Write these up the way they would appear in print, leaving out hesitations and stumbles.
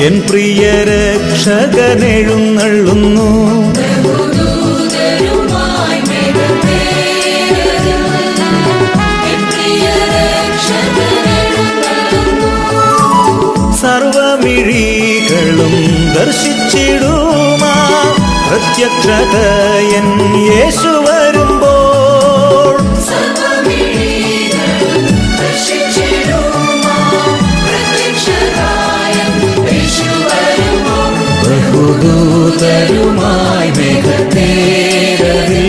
N പ്രിയ രക്ഷകനെഴുന്നള്ളുന്നു. സർവമിഴികളും ദർശിച്ചിടുമാ പ്രത്യക്ഷത N യേശു വരുമ്പോൾ. ബഹുദൂതരുമായി മേഘത്തേരറിൽ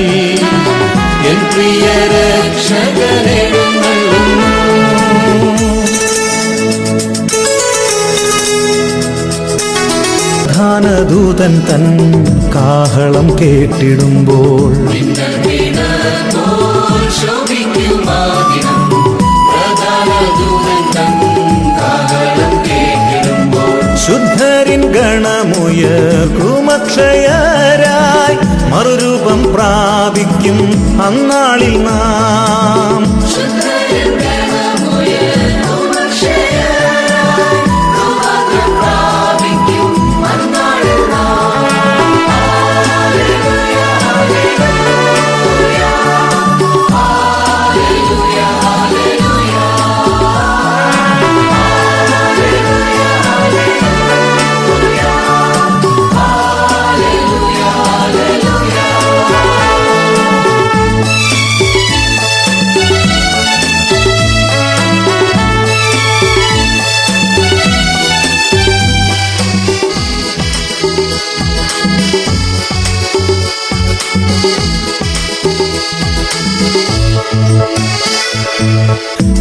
N പ്രിയ രക്ഷകനെഴുന്നള്ളുന്നു. പ്രധാനദൂതൻ തൻ കാഹളം കേട്ടിടുമ്പോൾ ശുദ്ധരിൻ ഗണമുയർക്കുമക്ഷയരായി മറുരൂപം പ്രാപിക്കും അന്നാളിൽ നാം.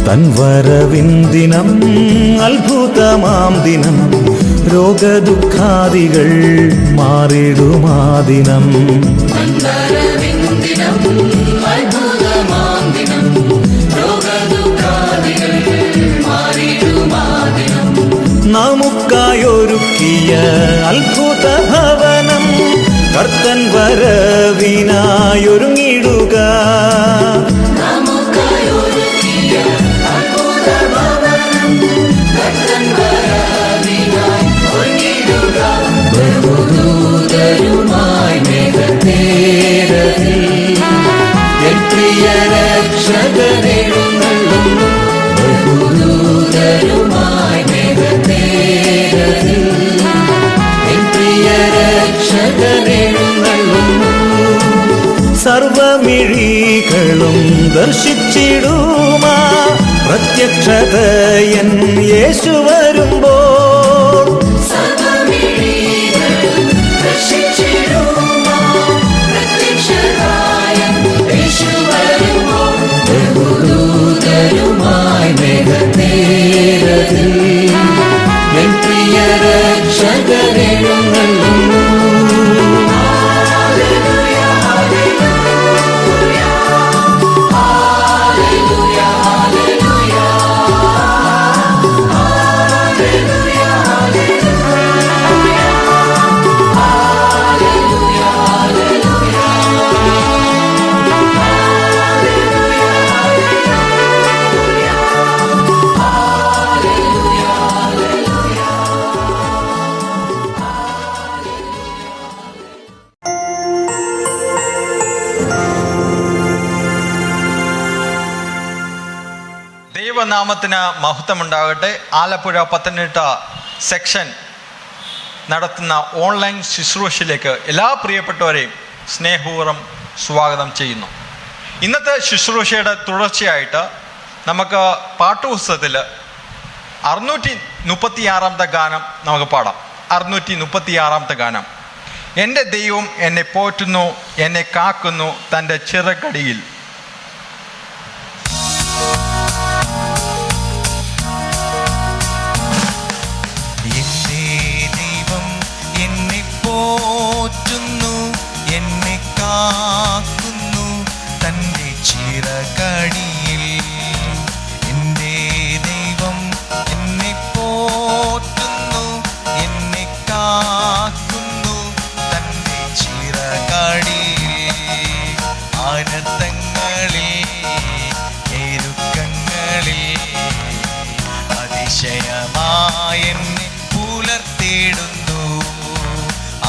തൻ വരവിൻ ദിനം അത്ഭുതമാം ദിനം രോഗദുഃഖാദികൾ മാറിടുമാ ദിനം. നമുക്കായൊരുക്കിയ അത്ഭുത ഭവനം കർത്തൻ വരവിനായൊരുങ്ങിടുക. ബഹുദൂതരുമായി മേഘത്തേരറിൽ എൻ പ്രിയ രക്ഷകനെഴുന്നള്ളുന്നു. ബഹുദൂതരുമായി മേഘത്തേരറിൽ എൻ പ്രിയ രക്ഷകനെഴുന്നള്ളുന്നു. സർവമിഴികളും ദർശിച്ചിടുമാ പ്രത്യക്ഷത എൻ യേശു വരുമ്പോൾ. ബഹുദൂതരുമായി മേഘത്തേരറിൽ എൻ പ്രിയ രക്ഷകനെഴുന്നള്ളുന്നു. ദൈവനാമത്തിന് മഹത്വമുണ്ടാകട്ടെ. ആലപ്പുഴ പത്തനംതിട്ട സെക്ഷൻ നടത്തുന്ന ഓൺലൈൻ ശുശ്രൂഷയിലേക്ക് എല്ലാ പ്രിയപ്പെട്ടവരെയും സ്നേഹപൂർവ്വം സ്വാഗതം ചെയ്യുന്നു. ഇന്നത്തെ ശുശ്രൂഷയുടെ തുടർച്ചയായിട്ട് നമുക്ക് പാട്ടുപുസ്തകത്തിൽ 636 ഗാനം നമുക്ക് പാടാം. 636 ഗാനം. എൻ്റെ ദൈവം എന്നെ പോറ്റുന്നു, എന്നെ കാക്കുന്നു തൻ്റെ ചിറകടിയിൽ. എൻ്റെ ദൈവം എന്നെ പോറ്റുന്നു, എന്നെ കാക്കുന്നു തൻ്റെ ചിറകടിയിൽ. എൻ്റെ ദൈവം എന്നെ പോറ്റുന്നു, എന്നെ കാക്കുന്നു തൻ്റെ ചിറകടിയിൽ. ആനത്തങ്ങളിൽ എരുക്കങ്ങൾ പുലർത്തിയിടുന്നു.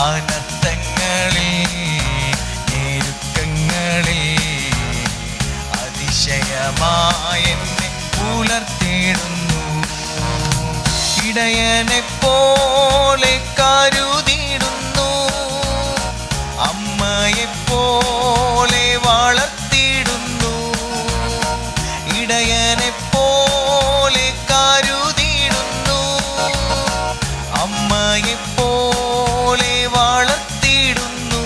അനർത്ഥങ്ങളിൽ ഞെരുക്കങ്ങളിൽ അതിശയമായെന്നെ പുലർത്തിയിടുന്നു. ഇടയനെ പോലെ കരുതിയിടുന്നു, അമ്മയെ പോലെ വളർത്തിയിടുന്നു. ഇടയനെ പോലെ കരുതിയിടുന്നു, അമ്മയെ പോലെ വളർത്തിയിടുന്നു.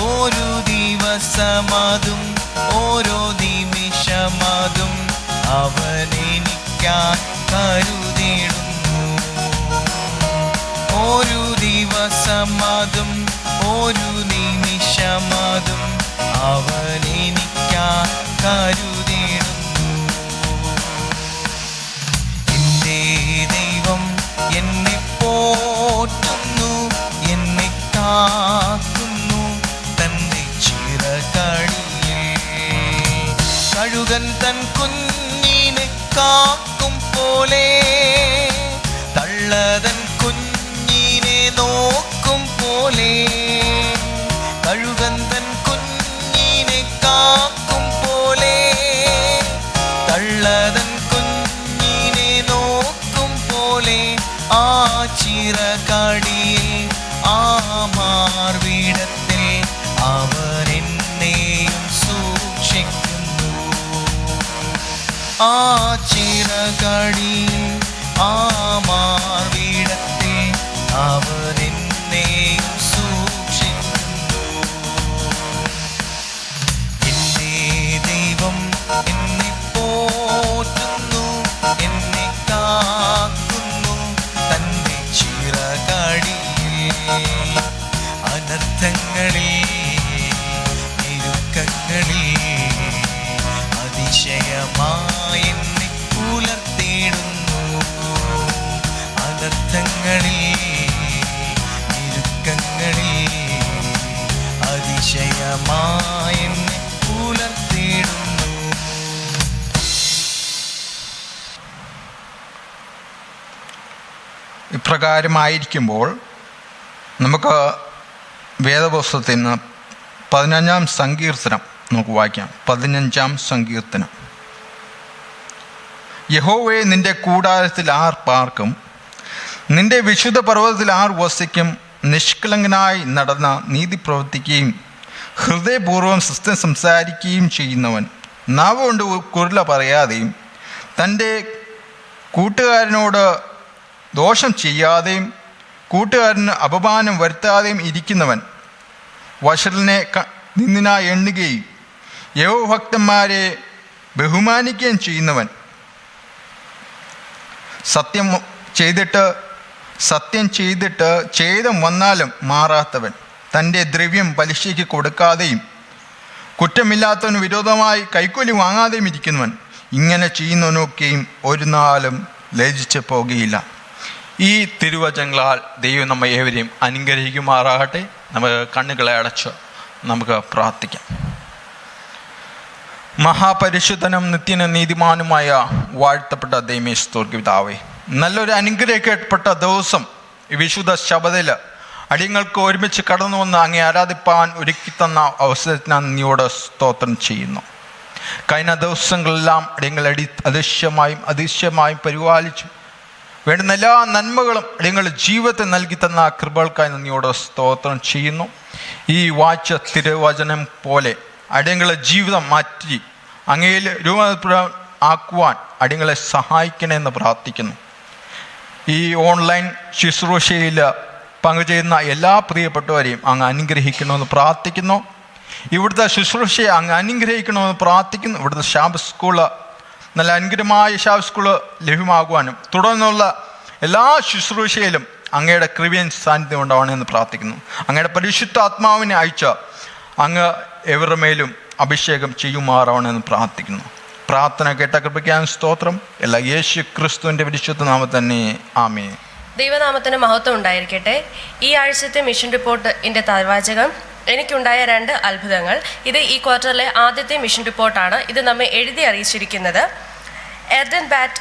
ഒരു ദിവസമതും ഓരോ നിമിഷമതും അവനെനിക്കായി കരുതിയിടുന്നു. ഒരു ദിവസമതും ഒരു നിമിഷമതും അവനെനിക്കായി കരുതിയിടുന്നു. എൻ്റെ ദൈവം എന്നെ പോറ്റുന്നു, എന്നെ കാക്കുന്നു തൻ്റെ ചിറകടിയിൽ. കഴുകൻ തൻ കുഞ്ഞിനെ കാക്കും പോലെ, തള്ളതൻ കുഞ്ഞിനെ നോക്കും പോലെ, കഴുകൻ തൻ കുഞ്ഞിനെ കാക്കും പോലെ, തള്ളതൻ കുഞ്ഞിനെ നോക്കും പോലെ, ആ ചിറകടിയിൽ ആ മാർവിടത്തിൽ അവൻ എന്നെയും സൂക്ഷിക്കുന്നു. ആ ചിറകടിയിൽ ആ മാർവിടത്തിൽ അവൻ എന്നെയും സൂക്ഷിക്കുന്നു. എൻ്റെ ദൈവം എന്നെ പോറ്റുന്നു, എന്നെ കാക്കുന്നു തൻ്റെ ചിറകടിയിൽ. അനർത്ഥങ്ങളിൽ ഞെരുക്കങ്ങളിൽ അതിശയമായെന്നെ പുലർത്തിയിടുന്നു. അനർത്ഥങ്ങളിൽ ഞെരുക്കങ്ങളിൽ അതിശയമായെന്നെ പുലർത്തിയിടുന്നു. ഇപ്രകാരമായിരിക്കുമ്പോൾ നമുക്ക് വേദപുസ്തകത്തിൽ നിന്ന് 15-ാം സങ്കീർത്തനം നമുക്ക് വായിക്കാം. 15-ാം സങ്കീർത്തനം. യഹോവേ, നിന്റെ കൂടാരത്തിൽ ആർ പാർക്കും? നിന്റെ വിശുദ്ധ പർവ്വതത്തിൽ ആർ വസിക്കും? നിഷ്കളങ്കനായി നടന്ന നീതി പ്രവർത്തിക്കുകയും ഹൃദയപൂർവ്വം സത്യം സംസാരിക്കുകയും ചെയ്യുന്നവൻ, നാവ് കൊണ്ട് കുരുള പറയാതെയും തൻ്റെ കൂട്ടുകാരനോട് ദോഷം ചെയ്യാതെയും കൂട്ടുകാരന് അപമാനം വരുത്താതെയും ഇരിക്കുന്നവൻ, വഷളിനെ നിന്ദിനായി എണ്ണുകയും യഹോഭക്തന്മാരെ ബഹുമാനിക്കുകയും ചെയ്യുന്നവൻ, സത്യം ചെയ്തിട്ട് ഛേദം വന്നാലും മാറാത്തവൻ, തൻ്റെ ദ്രവ്യം പലിശയ്ക്ക് കൊടുക്കാതെയും കുറ്റമില്ലാത്തവന് വിരോധമായി കൈക്കൂലി വാങ്ങാതെയും ഇരിക്കുന്നവൻ, ഇങ്ങനെ ചെയ്യുന്നവനൊക്കെയും ഒരു നാളും ലജ്ജിച്ചു പോകുകയില്ല. ഈ തിരുവചനങ്ങളാൽ ദൈവം നമ്മെ ഏവരെയും അനുഗ്രഹിക്കുമാറാകട്ടെ. നമുക്ക് കണ്ണുകളെ അടച്ച് നമുക്ക് പ്രാർത്ഥിക്കാം. മഹാപരിശുദ്ധനും നിത്യനും നീതിമാനുമായ വാഴ്ത്തപ്പെട്ട ദൈവമേ, സ്തോത്രം പിതാവേ, നല്ലൊരു അനുഗ്രഹിക്കപ്പെട്ട ദിവസം ഈ വിശുദ്ധ ശബദയിൽ അടിയങ്ങൾക്ക് ഒരുമിച്ച് കടന്നു വന്ന് അങ്ങേ ആരാധിപ്പാൻ ഒരുക്കി തന്ന അവസരത്തിന് നന്ദിയോടെ സ്തോത്രം ചെയ്യുന്നു. കഴിഞ്ഞ ദിവസങ്ങളെല്ലാം അടിയങ്ങൾ അതിശയമായും പരിപാലിച്ചു വേണ്ടുന്ന എല്ലാ നന്മകളും അടിയങ്ങളുടെ ജീവിതത്തിൽ നൽകി തന്ന കൃപകൾക്കായി നന്ദിയോടെ സ്തോത്രം ചെയ്യുന്നു. ഈ വായിച്ച തിരുവചനം പോലെ അടിയങ്ങളുടെ ജീവിതം മാറ്റി അങ്ങയിൽ ആക്കുവാൻ അടിയങ്ങളെ സഹായിക്കണമെന്ന് പ്രാർത്ഥിക്കുന്നു. ഈ ഓൺലൈൻ ശുശ്രൂഷയിൽ പങ്കുചെയ്യുന്ന എല്ലാ പ്രിയപ്പെട്ടവരെയും അങ്ങ് അനുഗ്രഹിക്കണമെന്ന് പ്രാർത്ഥിക്കുന്നു. ഇവിടുത്തെ ശുശ്രൂഷയെ അങ്ങ് അനുഗ്രഹിക്കണമെന്ന് പ്രാർത്ഥിക്കുന്നു. ഇവിടുത്തെ ശാബത്ത് സ്കൂള് നല്ല അനുഗ്രഹമായ ശാബത്ത് സ്കൂള് ലഭ്യമാകുവാനും തുടർന്നുള്ള എല്ലാ ശുശ്രൂഷയിലും അങ്ങയുടെ കൃപയും സാന്നിധ്യം ഉണ്ടാവണമെന്ന് പ്രാർത്ഥിക്കുന്നു. അങ്ങയുടെ പരിശുദ്ധ ആത്മാവിനെ അയച്ച അങ്ങ് എവരുടെ മേലും അഭിഷേകം ചെയ്യുമാറാവണമെന്ന് പ്രാർത്ഥിക്കുന്നു. പ്രാർത്ഥന കേട്ട കൃപയ്ക്കാൻ സ്തോത്രം. എല്ലാ യേശു ക്രിസ്തുവിൻ്റെ പരിശുദ്ധ നാമത്തിൽ തന്നെ ആമേൻ. ദൈവനാമത്തിന് മഹത്വം ഉണ്ടായിരിക്കട്ടെ. ഈ ആഴ്ചത്തെ മിഷൻ റിപ്പോർട്ടിൻ്റെ തലവാചകം എനിക്കുണ്ടായ 2 അത്ഭുതങ്ങൾ. ഇത് ഈ ക്വാർട്ടറിലെ ആദ്യത്തെ മിഷൻ റിപ്പോർട്ടാണ്. ഇത് നമ്മെ എഴുതി അറിയിച്ചിരിക്കുന്നത് എർഡൻ ബാറ്റ്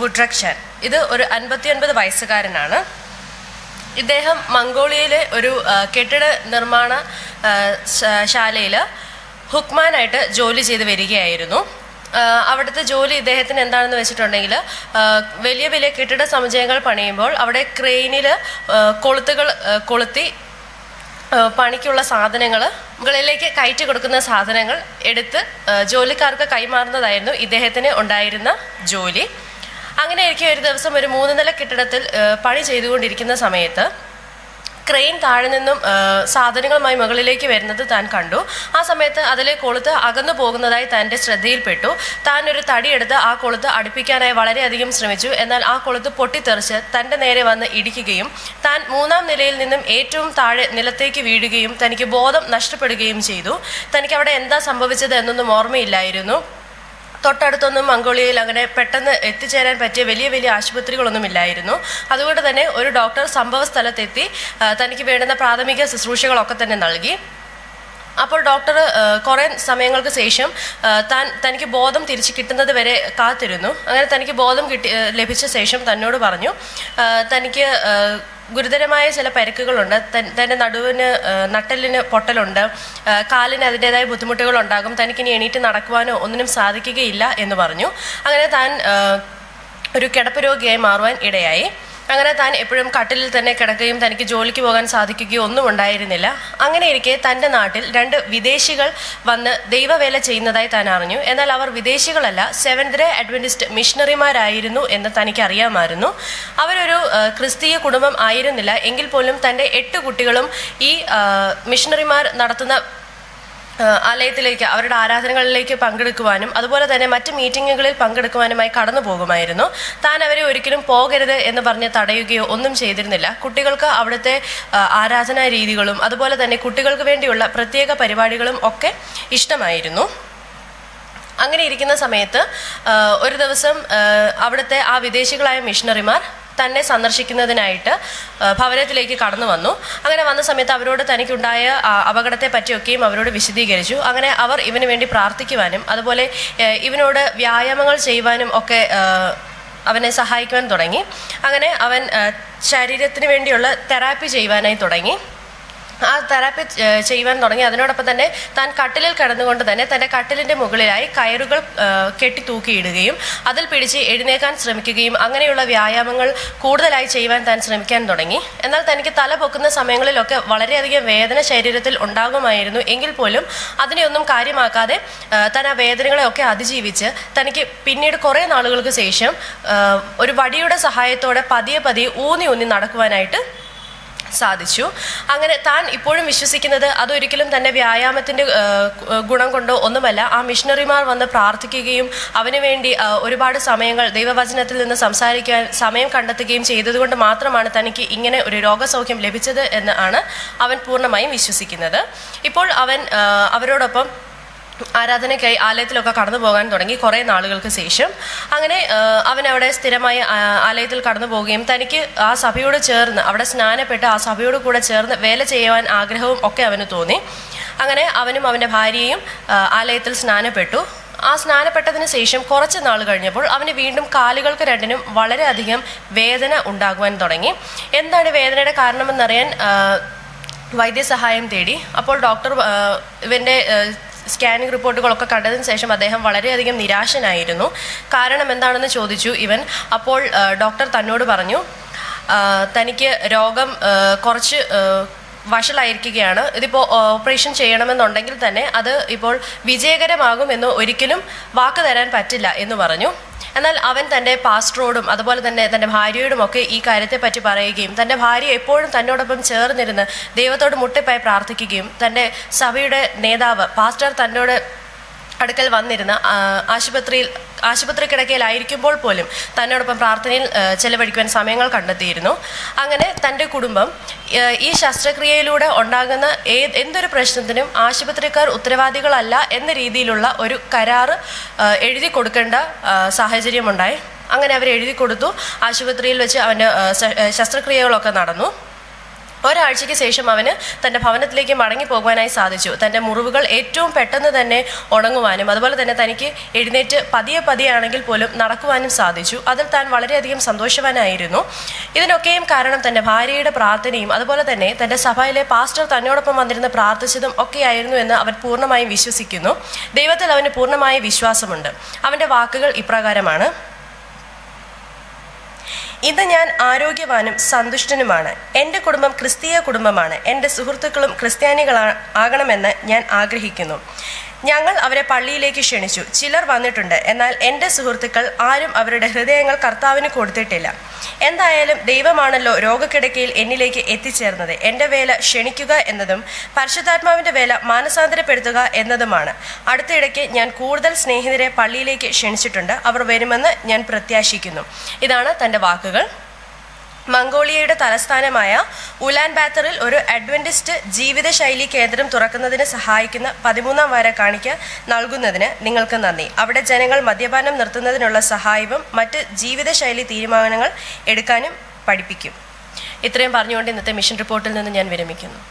ബുട്രക്ഷൻ. ഇത് ഒരു 59 വയസ്സുകാരനാണ്. ഇദ്ദേഹം മംഗോളിയയിലെ ഒരു കെട്ടിട നിർമ്മാണ ശാലയിൽ ഹുക്മാനായിട്ട് ജോലി ചെയ്ത് വരികയായിരുന്നു. അവിടുത്തെ ജോലി ഇദ്ദേഹത്തിന് എന്താണെന്ന് വെച്ചിട്ടുണ്ടെങ്കിൽ വലിയ വലിയ കെട്ടിട സമുച്ചയങ്ങൾ പണിയുമ്പോൾ അവിടെ ക്രെയിനിൽ കൊളുത്തുകൾ കൊളുത്തി പണിക്കുള്ള സാധനങ്ങൾ മുകളിലേക്ക് കയറ്റി കൊടുക്കുന്ന സാധനങ്ങൾ എടുത്ത് ജോലിക്കാർക്ക് കൈമാറുന്നതായിരുന്നു ഇദ്ദേഹത്തിന് ഉണ്ടായിരുന്ന ജോലി. അങ്ങനെയായിരിക്കും ഒരു ദിവസം ഒരു 3 നില കെട്ടിടത്തിൽ പണി ചെയ്തുകൊണ്ടിരിക്കുന്ന സമയത്ത് ക്രെയിൻ താഴെ നിന്നും സാധനങ്ങളുമായി മുകളിലേക്ക് വരുന്നത് താൻ കണ്ടു. ആ സമയത്ത് അതിലെ കൊളുത്ത് അകന്നു പോകുന്നതായി തൻ്റെ ശ്രദ്ധയിൽപ്പെട്ടു. താൻ ഒരു തടിയെടുത്ത് ആ കൊളുത്ത് അടുപ്പിക്കാനായി വളരെയധികം ശ്രമിച്ചു. എന്നാൽ ആ കൊളുത്ത് പൊട്ടിത്തെറിച്ച് തൻ്റെ നേരെ വന്ന് ഇടിക്കുകയും താൻ 3-ാം നിലയിൽ നിന്നും ഏറ്റവും താഴെ നിലത്തേക്ക് വീഴുകയും തനിക്ക് ബോധം നഷ്ടപ്പെടുകയും ചെയ്തു. തനിക്ക് അവിടെ എന്താ സംഭവിച്ചത് എന്നൊന്നും ഓർമ്മയില്ലായിരുന്നു. തൊട്ടടുത്തൊന്നും മംഗോളിയയിൽ അങ്ങനെ പെട്ടെന്ന് എത്തിച്ചേരാൻ പറ്റിയ വലിയ വലിയ ആശുപത്രികളൊന്നും ഇല്ലായിരുന്നു. അതുകൊണ്ട് തന്നെ ഒരു ഡോക്ടർ സംഭവ സ്ഥലത്തെത്തി തനിക്ക് വേണ്ടുന്ന പ്രാഥമിക ശുശ്രൂഷകളൊക്കെ തന്നെ നൽകി. അപ്പോൾ ഡോക്ടർ കുറേ സമയങ്ങൾക്ക് ശേഷം തനിക്ക് ബോധം തിരിച്ച് കിട്ടുന്നത് വരെ കാത്തിരുന്നു. അങ്ങനെ തനിക്ക് ബോധം ലഭിച്ച ശേഷം തന്നോട് പറഞ്ഞു തനിക്ക് ഗുരുതരമായ ചില പരിക്കുകളുണ്ട്. തൻ്റെ നടുവിന് നട്ടെല്ലിന് പൊട്ടലുണ്ട്, കാലിന് അതിൻ്റേതായ ബുദ്ധിമുട്ടുകളുണ്ടാകും, തനിക്കിനി എണീറ്റ് നടക്കുവാനോ ഒന്നിനും സാധിക്കുകയില്ല എന്ന് പറഞ്ഞു. അങ്ങനെ താൻ ഒരു കിടപ്പ് രോഗിയായി മാറുവാൻ ഇടയായി. അങ്ങനെ താൻ എപ്പോഴും കട്ടിലിൽ തന്നെ കിടക്കുകയും തനിക്ക് ജോലിക്ക് പോകാൻ സാധിക്കുകയോ ഒന്നും ഉണ്ടായിരുന്നില്ല. അങ്ങനെ ഇരിക്കെ തൻ്റെ നാട്ടിൽ 2 വിദേശികൾ വന്ന് ദൈവവേല ചെയ്യുന്നതായി താൻ അറിഞ്ഞു. എന്നാൽ അവർ വിദേശികളല്ല, സെവൻത് ഡേ അഡ്വന്റിസ്റ്റ് മിഷണറിമാരായിരുന്നു എന്ന് തനിക്കറിയാമായിരുന്നു. അവരൊരു ക്രിസ്തീയ കുടുംബം ആയിരുന്നില്ല. എങ്കിൽ പോലും തൻ്റെ 8 കുട്ടികളും ഈ മിഷണറിമാർ നടത്തുന്ന ആലയത്തിലേക്ക് അവരുടെ ആരാധനകളിലേക്ക് പങ്കെടുക്കുവാനും അതുപോലെ തന്നെ മറ്റ് മീറ്റിങ്ങുകളിൽ പങ്കെടുക്കുവാനുമായി കടന്നു പോകുമായിരുന്നു. താൻ അവരെ ഒരിക്കലും പോകരുത് എന്ന് പറഞ്ഞ് തടയുകയോ ഒന്നും ചെയ്തിരുന്നില്ല. കുട്ടികൾക്ക് അവിടുത്തെ ആരാധനാ രീതികളും അതുപോലെ തന്നെ കുട്ടികൾക്ക് വേണ്ടിയുള്ള പ്രത്യേക പരിപാടികളും ഒക്കെ ഇഷ്ടമായിരുന്നു. അങ്ങനെ ഇരിക്കുന്ന സമയത്ത് ഒരു ദിവസം അവിടുത്തെ ആ വിദേശികളായ മിഷണറിമാർ തന്നെ സന്ദർശിക്കുന്നതിനായിട്ട് ഭവനത്തിലേക്ക് കടന്നു വന്നു. അങ്ങനെ വന്ന സമയത്ത് അവരോട് തനിക്കുണ്ടായ അപകടത്തെ പറ്റിയൊക്കെയും അവരോട് വിശദീകരിച്ചു. അങ്ങനെ അവർ ഇവന് വേണ്ടി പ്രാർത്ഥിക്കുവാനും അതുപോലെ ഇവനോട് വ്യായാമങ്ങൾ ചെയ്യുവാനും ഒക്കെ അവനെ സഹായിക്കുവാൻ തുടങ്ങി. അങ്ങനെ അവൻ ശരീരത്തിന് വേണ്ടിയുള്ള തെറാപ്പി ചെയ്യുവാനായി തുടങ്ങി. ആ തെറാപ്പി ചെയ്യുവാൻ തുടങ്ങി. അതിനോടൊപ്പം തന്നെ താൻ കട്ടിലിൽ കിടന്നുകൊണ്ട് തന്നെ തൻ്റെ കട്ടിലിൻ്റെ മുകളിലായി കയറുകൾ കെട്ടി തൂക്കിയിടുകയും അതിൽ പിടിച്ച് എഴുന്നേക്കാൻ ശ്രമിക്കുകയും അങ്ങനെയുള്ള വ്യായാമങ്ങൾ കൂടുതലായി ചെയ്യുവാൻ താൻ ശ്രമിക്കാൻ തുടങ്ങി. എന്നാൽ തനിക്ക് തല പൊക്കുന്ന സമയങ്ങളിലൊക്കെ വളരെയധികം വേദന ശരീരത്തിൽ ഉണ്ടാകുമായിരുന്നു. എങ്കിൽ പോലും അതിനെയൊന്നും കാര്യമാക്കാതെ താൻ ആ വേദനകളെയൊക്കെ അതിജീവിച്ച് തനിക്ക് പിന്നീട് കുറേ നാളുകൾക്ക് ശേഷം ഒരു വടിയുടെ സഹായത്തോടെ പതിയെ ഊന്നി നടക്കുവാനായിട്ട് സാധിച്ചു. അങ്ങനെ താൻ ഇപ്പോഴും വിശ്വസിക്കുന്നത് അതൊരിക്കലും തന്നെ വ്യായാമത്തിൻ്റെ ഗുണം കൊണ്ടോ ഒന്നുമല്ല. ആ മിഷണറിമാർ വന്ന് പ്രാർത്ഥിക്കുകയും അവന് വേണ്ടി ഒരുപാട് സമയങ്ങൾ ദൈവവചനത്തിൽ നിന്ന് സംസാരിക്കാൻ സമയം കണ്ടെത്തുകയും ചെയ്തതുകൊണ്ട് മാത്രമാണ് തനിക്ക് ഇങ്ങനെ ഒരു രോഗസൗഖ്യം ലഭിച്ചത് എന്ന് ആണ് അവൻ പൂർണ്ണമായും വിശ്വസിക്കുന്നത്. ഇപ്പോൾ അവൻ അവരോടൊപ്പം ആരാധനയ്ക്കായി ആലയത്തിലൊക്കെ കടന്നു പോകാൻ തുടങ്ങി കുറേ നാളുകൾക്ക് ശേഷം. അങ്ങനെ അവൻ അവിടെ സ്ഥിരമായി ആലയത്തിൽ കടന്നു പോവുകയും തനിക്ക് ആ സഭയോട് ചേർന്ന് അവിടെ സ്നാനപ്പെട്ട് ആ സഭയോട് കൂടെ ചേർന്ന് വേല ചെയ്യുവാൻ ആഗ്രഹവും ഒക്കെ അവന് തോന്നി. അങ്ങനെ അവനും അവൻ്റെ ഭാര്യയും ആലയത്തിൽ സ്നാനപ്പെട്ടു. ആ സ്നാനപ്പെട്ടതിന് ശേഷം കുറച്ച് നാൾ കഴിഞ്ഞപ്പോൾ അവന് വീണ്ടും കാലുകൾക്ക് രണ്ടിനും വളരെയധികം വേദന ഉണ്ടാകുവാൻ തുടങ്ങി. എന്താണ് വേദനയുടെ കാരണമെന്നറിയാൻ വൈദ്യസഹായം തേടി. അപ്പോൾ ഡോക്ടർ ഇവൻ്റെ സ്കാനിങ് റിപ്പോർട്ടുകളൊക്കെ കണ്ടതിന് ശേഷം അദ്ദേഹം വളരെയധികം നിരാശനായിരുന്നു. കാരണം എന്താണെന്ന് ചോദിച്ചു ഇവൻ. അപ്പോൾ ഡോക്ടർ തന്നോട് പറഞ്ഞു തനിക്ക് രോഗം കുറച്ച് വഷളായിരിക്കുകയാണ്. ഇതിപ്പോൾ ഓപ്പറേഷൻ ചെയ്യണമെന്നുണ്ടെങ്കിൽ തന്നെ അത് ഇപ്പോൾ വിജയകരമാകുമെന്ന് ഒരിക്കലും വാക്ക് തരാൻ പറ്റില്ല എന്ന് പറഞ്ഞു. എന്നാൽ അവൻ തൻ്റെ പാസ്റ്ററോടും അതുപോലെ തന്നെ തൻ്റെ ഭാര്യയോടുമൊക്കെ ഈ കാര്യത്തെപ്പറ്റി പറയുകയും തൻ്റെ ഭാര്യ എപ്പോഴും തന്നോടൊപ്പം ചേർന്നിരുന്ന് ദൈവത്തോട് മുട്ടിപ്പായി പ്രാർത്ഥിക്കുകയും തൻ്റെ സഭയുടെ നേതാവ് പാസ്റ്റർ തന്നോട് അടുക്കൽ വന്നിരുന്ന ആശുപത്രി കിടക്കയിലായിരിക്കുമ്പോൾ പോലും തന്നോടൊപ്പം പ്രാർത്ഥനയിൽ ചെലവഴിക്കുവാൻ സമയങ്ങൾ കണ്ടെത്തിയിരുന്നു. അങ്ങനെ തൻ്റെ കുടുംബം ഈ ശസ്ത്രക്രിയയിലൂടെ ഉണ്ടാകുന്ന എന്തൊരു പ്രശ്നത്തിനും ആശുപത്രിക്കാർ ഉത്തരവാദികളല്ല എന്ന രീതിയിലുള്ള ഒരു കരാറ് എഴുതി കൊടുക്കേണ്ട സാഹചര്യമുണ്ടായി. അങ്ങനെ അവർ എഴുതി കൊടുത്തു. ആശുപത്രിയിൽ വെച്ച് അവൻ്റെ ശസ്ത്രക്രിയകളൊക്കെ നടന്നു. ഒരാഴ്ചയ്ക്ക് ശേഷം അവന് തൻ്റെ ഭവനത്തിലേക്ക് മടങ്ങി പോകുവാനായി സാധിച്ചു. തൻ്റെ മുറിവുകൾ ഏറ്റവും പെട്ടെന്ന് തന്നെ ഉണങ്ങുവാനും അതുപോലെ തന്നെ തനിക്ക് എഴുന്നേറ്റ് പതിയെ ആണെങ്കിൽ പോലും നടക്കുവാനും സാധിച്ചു. അതിൽ താൻ വളരെയധികം സന്തോഷവാനായിരുന്നു. ഇതിനൊക്കെയും കാരണം തൻ്റെ ഭാര്യയുടെ പ്രാർത്ഥനയും അതുപോലെ തന്നെ തൻ്റെ സഭയിലെ പാസ്റ്റർ തന്നോടൊപ്പം വന്നിരുന്ന് പ്രാർത്ഥിച്ചതും ഒക്കെയായിരുന്നു എന്ന് അവൻ പൂർണ്ണമായും വിശ്വസിക്കുന്നു. ദൈവത്തിൽ അവന് പൂർണ്ണമായ വിശ്വാസമുണ്ട്. അവൻ്റെ വാക്കുകൾ ഇപ്രകാരമാണ്: ഇന്ന് ഞാൻ ആരോഗ്യവാനും സന്തുഷ്ടനുമാണ്. എൻ്റെ കുടുംബം ക്രിസ്തീയ കുടുംബമാണ്. എൻ്റെ സുഹൃത്തുക്കളും ക്രിസ്ത്യാനികളാകണമെന്ന് ഞാൻ ആഗ്രഹിക്കുന്നു. ഞങ്ങൾ അവരെ പള്ളിയിലേക്ക് ക്ഷണിച്ചു. ചിലർ വന്നിട്ടുണ്ട്. എന്നാൽ എൻ്റെ സുഹൃത്തുക്കൾ ആരും അവരുടെ ഹൃദയങ്ങൾ കർത്താവിന് കൊടുത്തിട്ടില്ല. എന്തായാലും ദൈവമാണല്ലോ രോഗക്കിടക്കയിൽ എന്നിലേക്ക് എത്തിച്ചേർന്നത്. എൻ്റെ വേല ക്ഷണിക്കുക എന്നതും പരിശുദ്ധാത്മാവിൻ്റെ വേല മാനസാന്തരപ്പെടുത്തുക എന്നതുമാണ്. അടുത്തിടയ്ക്ക് ഞാൻ കൂടുതൽ സ്നേഹിതരെ പള്ളിയിലേക്ക് ക്ഷണിച്ചിട്ടുണ്ട്. അവർ വരുമെന്ന് ഞാൻ പ്രത്യാശിക്കുന്നു. ഇതാണ് തൻ്റെ വാക്കുകൾ. മംഗോളിയയുടെ തലസ്ഥാനമായ ഉലാൻ ബാത്തറിൽ ഒരു അഡ്വന്റിസ്റ്റ് ജീവിതശൈലി കേന്ദ്രം തുറക്കുന്നതിന് സഹായിക്കുന്ന 13ാം വാര കാണിക്ക നൽകുന്നതിന് നിങ്ങൾക്ക് നന്ദി. അവിടെ ജനങ്ങൾ മദ്യപാനം നിർത്തുന്നതിനുള്ള സഹായവും മറ്റ് ജീവിതശൈലി തീരുമാനങ്ങൾ എടുക്കാനും പഠിപ്പിക്കും. ഇത്രയും പറഞ്ഞുകൊണ്ട് ഇന്നത്തെ മിഷൻ റിപ്പോർട്ടിൽ നിന്ന് ഞാൻ വിരമിക്കുന്നു.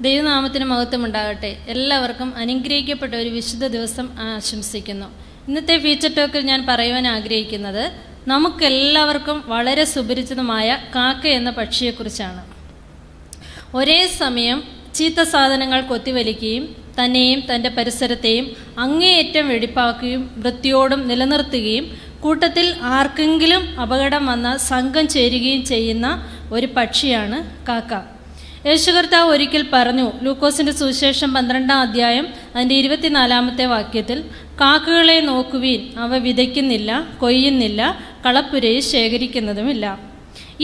ദൈവനാമത്തിന് മഹത്വം ഉണ്ടാകട്ടെ. എല്ലാവർക്കും അനുഗ്രഹിക്കപ്പെട്ട ഒരു വിശുദ്ധ ദിവസം ആശംസിക്കുന്നു. ഇന്നത്തെ ഫീച്ചർ ടോക്കിൽ ഞാൻ പറയുവാൻ ആഗ്രഹിക്കുന്നത് നമുക്കെല്ലാവർക്കും വളരെ സുപരിചിതമായ കാക്ക എന്ന പക്ഷിയെക്കുറിച്ചാണ്. ഒരേ സമയം ചീത്ത സാധനങ്ങൾ കൊത്തിവലിക്കുകയും തന്നെയും തൻ്റെ പരിസരത്തെയും അങ്ങേയറ്റം വെടിപ്പാക്കുകയും വൃത്തിയോടും നിലനിർത്തുകയും കൂട്ടത്തിൽ ആർക്കെങ്കിലും അപകടം വന്നാൽ സംഘം ചേരുകയും ചെയ്യുന്ന ഒരു പക്ഷിയാണ് കാക്ക. യേശു കർത്താവ് ഒരിക്കൽ പറഞ്ഞു, ലൂക്കോസിൻ്റെ സുവിശേഷം 12-ാം അധ്യായം അതിൻ്റെ 24-ാമത്തെ വാക്യത്തിൽ, കാക്കകളെ നോക്കുവീൻ, അവ വിതയ്ക്കുന്നില്ല, കൊയ്യുന്നില്ല, കളപ്പുരയിൽ ശേഖരിക്കുന്നതുമില്ല.